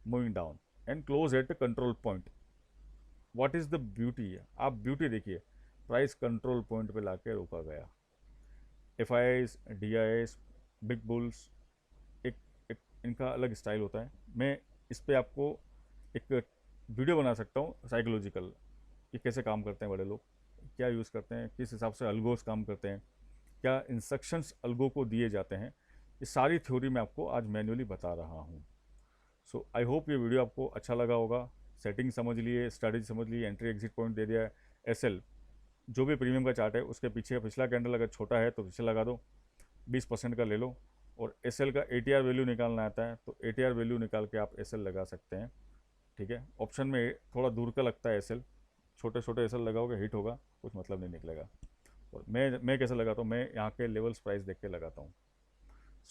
moving down and close at the control point. what is the beauty? आप beauty देखिए, price control point पे लाके रोका गया. FIIs, DIIs, big bulls, एक इनका अलग style होता है. मैं इस पर आपको एक वीडियो बना सकता हूँ साइकोलॉजिकल, ये कैसे काम करते हैं बड़े लोग, क्या यूज़ करते हैं, किस हिसाब से अल्गोस काम करते हैं, क्या इंस्ट्रक्शंस अल्गो को दिए जाते हैं. ये सारी थ्योरी मैं आपको आज मैन्युअली बता रहा हूँ. सो आई होप ये वीडियो आपको अच्छा लगा होगा. सेटिंग समझ लिए, स्ट्रैटेजी समझ लिए, एंट्री एग्जिट पॉइंट दे दिया है. SL जो भी प्रीमियम का चार्ट है, उसके पीछे पिछला कैंडल अगर छोटा है तो पीछे लगा दो, 20% का ले लो. और SL का ATR वैल्यू निकालना आता है, तो ATR वैल्यू निकाल के आप SL लगा सकते हैं, ठीक है. ऑप्शन में थोड़ा दूर का लगता है SL, छोटे छोटे SL लगाओगे हिट होगा, कुछ मतलब नहीं निकलेगा. और मैं कैसे लगाता हूँ, मैं यहाँ के लेवल्स प्राइस देख के लगाता हूँ.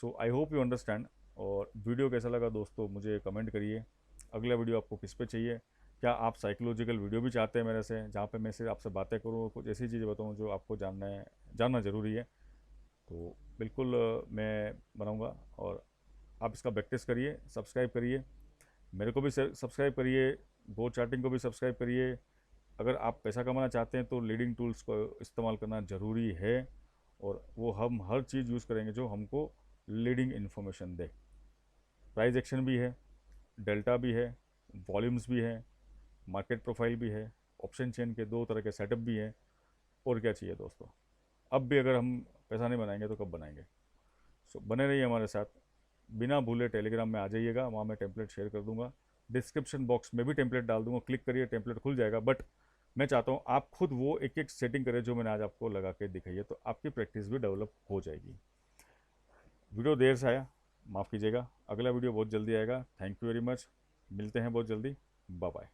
सो आई होप यू अंडरस्टैंड. और वीडियो कैसा लगा दोस्तों, मुझे कमेंट करिए. अगला वीडियो आपको किस पे चाहिए, क्या आप साइकोलॉजिकल वीडियो भी चाहते हैं मेरे से, जहाँ पे मैं से आपसे बातें करूँ, कुछ ऐसी चीज़ें बताऊँ जो आपको जानना ज़रूरी है, तो बिल्कुल मैं बनाऊँगा। और आप इसका प्रैक्टिस करिए, सब्सक्राइब करिए, मेरे को भी सब्सक्राइब करिए, गो चार्टिंग को भी सब्सक्राइब करिए। अगर आप पैसा कमाना चाहते हैं तो लीडिंग टूल्स को इस्तेमाल करना ज़रूरी है, और वो हम हर चीज़ यूज़ करेंगे जो हमको लीडिंग इन्फॉर्मेशन दे। प्राइस एक्शन भी है, डेल्टा भी है, वॉल्यूम्स भी है, मार्केट प्रोफाइल भी है, ऑप्शन चेन के 2 तरह के सेटअप भी हैं। और क्या चाहिए दोस्तों। अब भी अगर हम पैसा नहीं बनाएंगे तो कब बनाएंगे। सो बने रहिए हमारे साथ, बिना भूले टेलीग्राम में आ जाइएगा, वहाँ मैं टेम्पलेट शेयर कर दूंगा, डिस्क्रिप्शन बॉक्स में भी टेम्पलेट डाल दूंगा, क्लिक करिए टेम्पलेट खुल जाएगा। बट मैं चाहता हूँ आप खुद वो एक एक सेटिंग करें जो मैंने आज आपको लगा के दिखाई है, तो आपकी प्रैक्टिस भी डेवलप हो जाएगी। वीडियो देर से आया, माफ़ कीजिएगा, अगला वीडियो बहुत जल्दी आएगा। थैंक यू वेरी मच, मिलते हैं बहुत जल्दी, बाय बाय।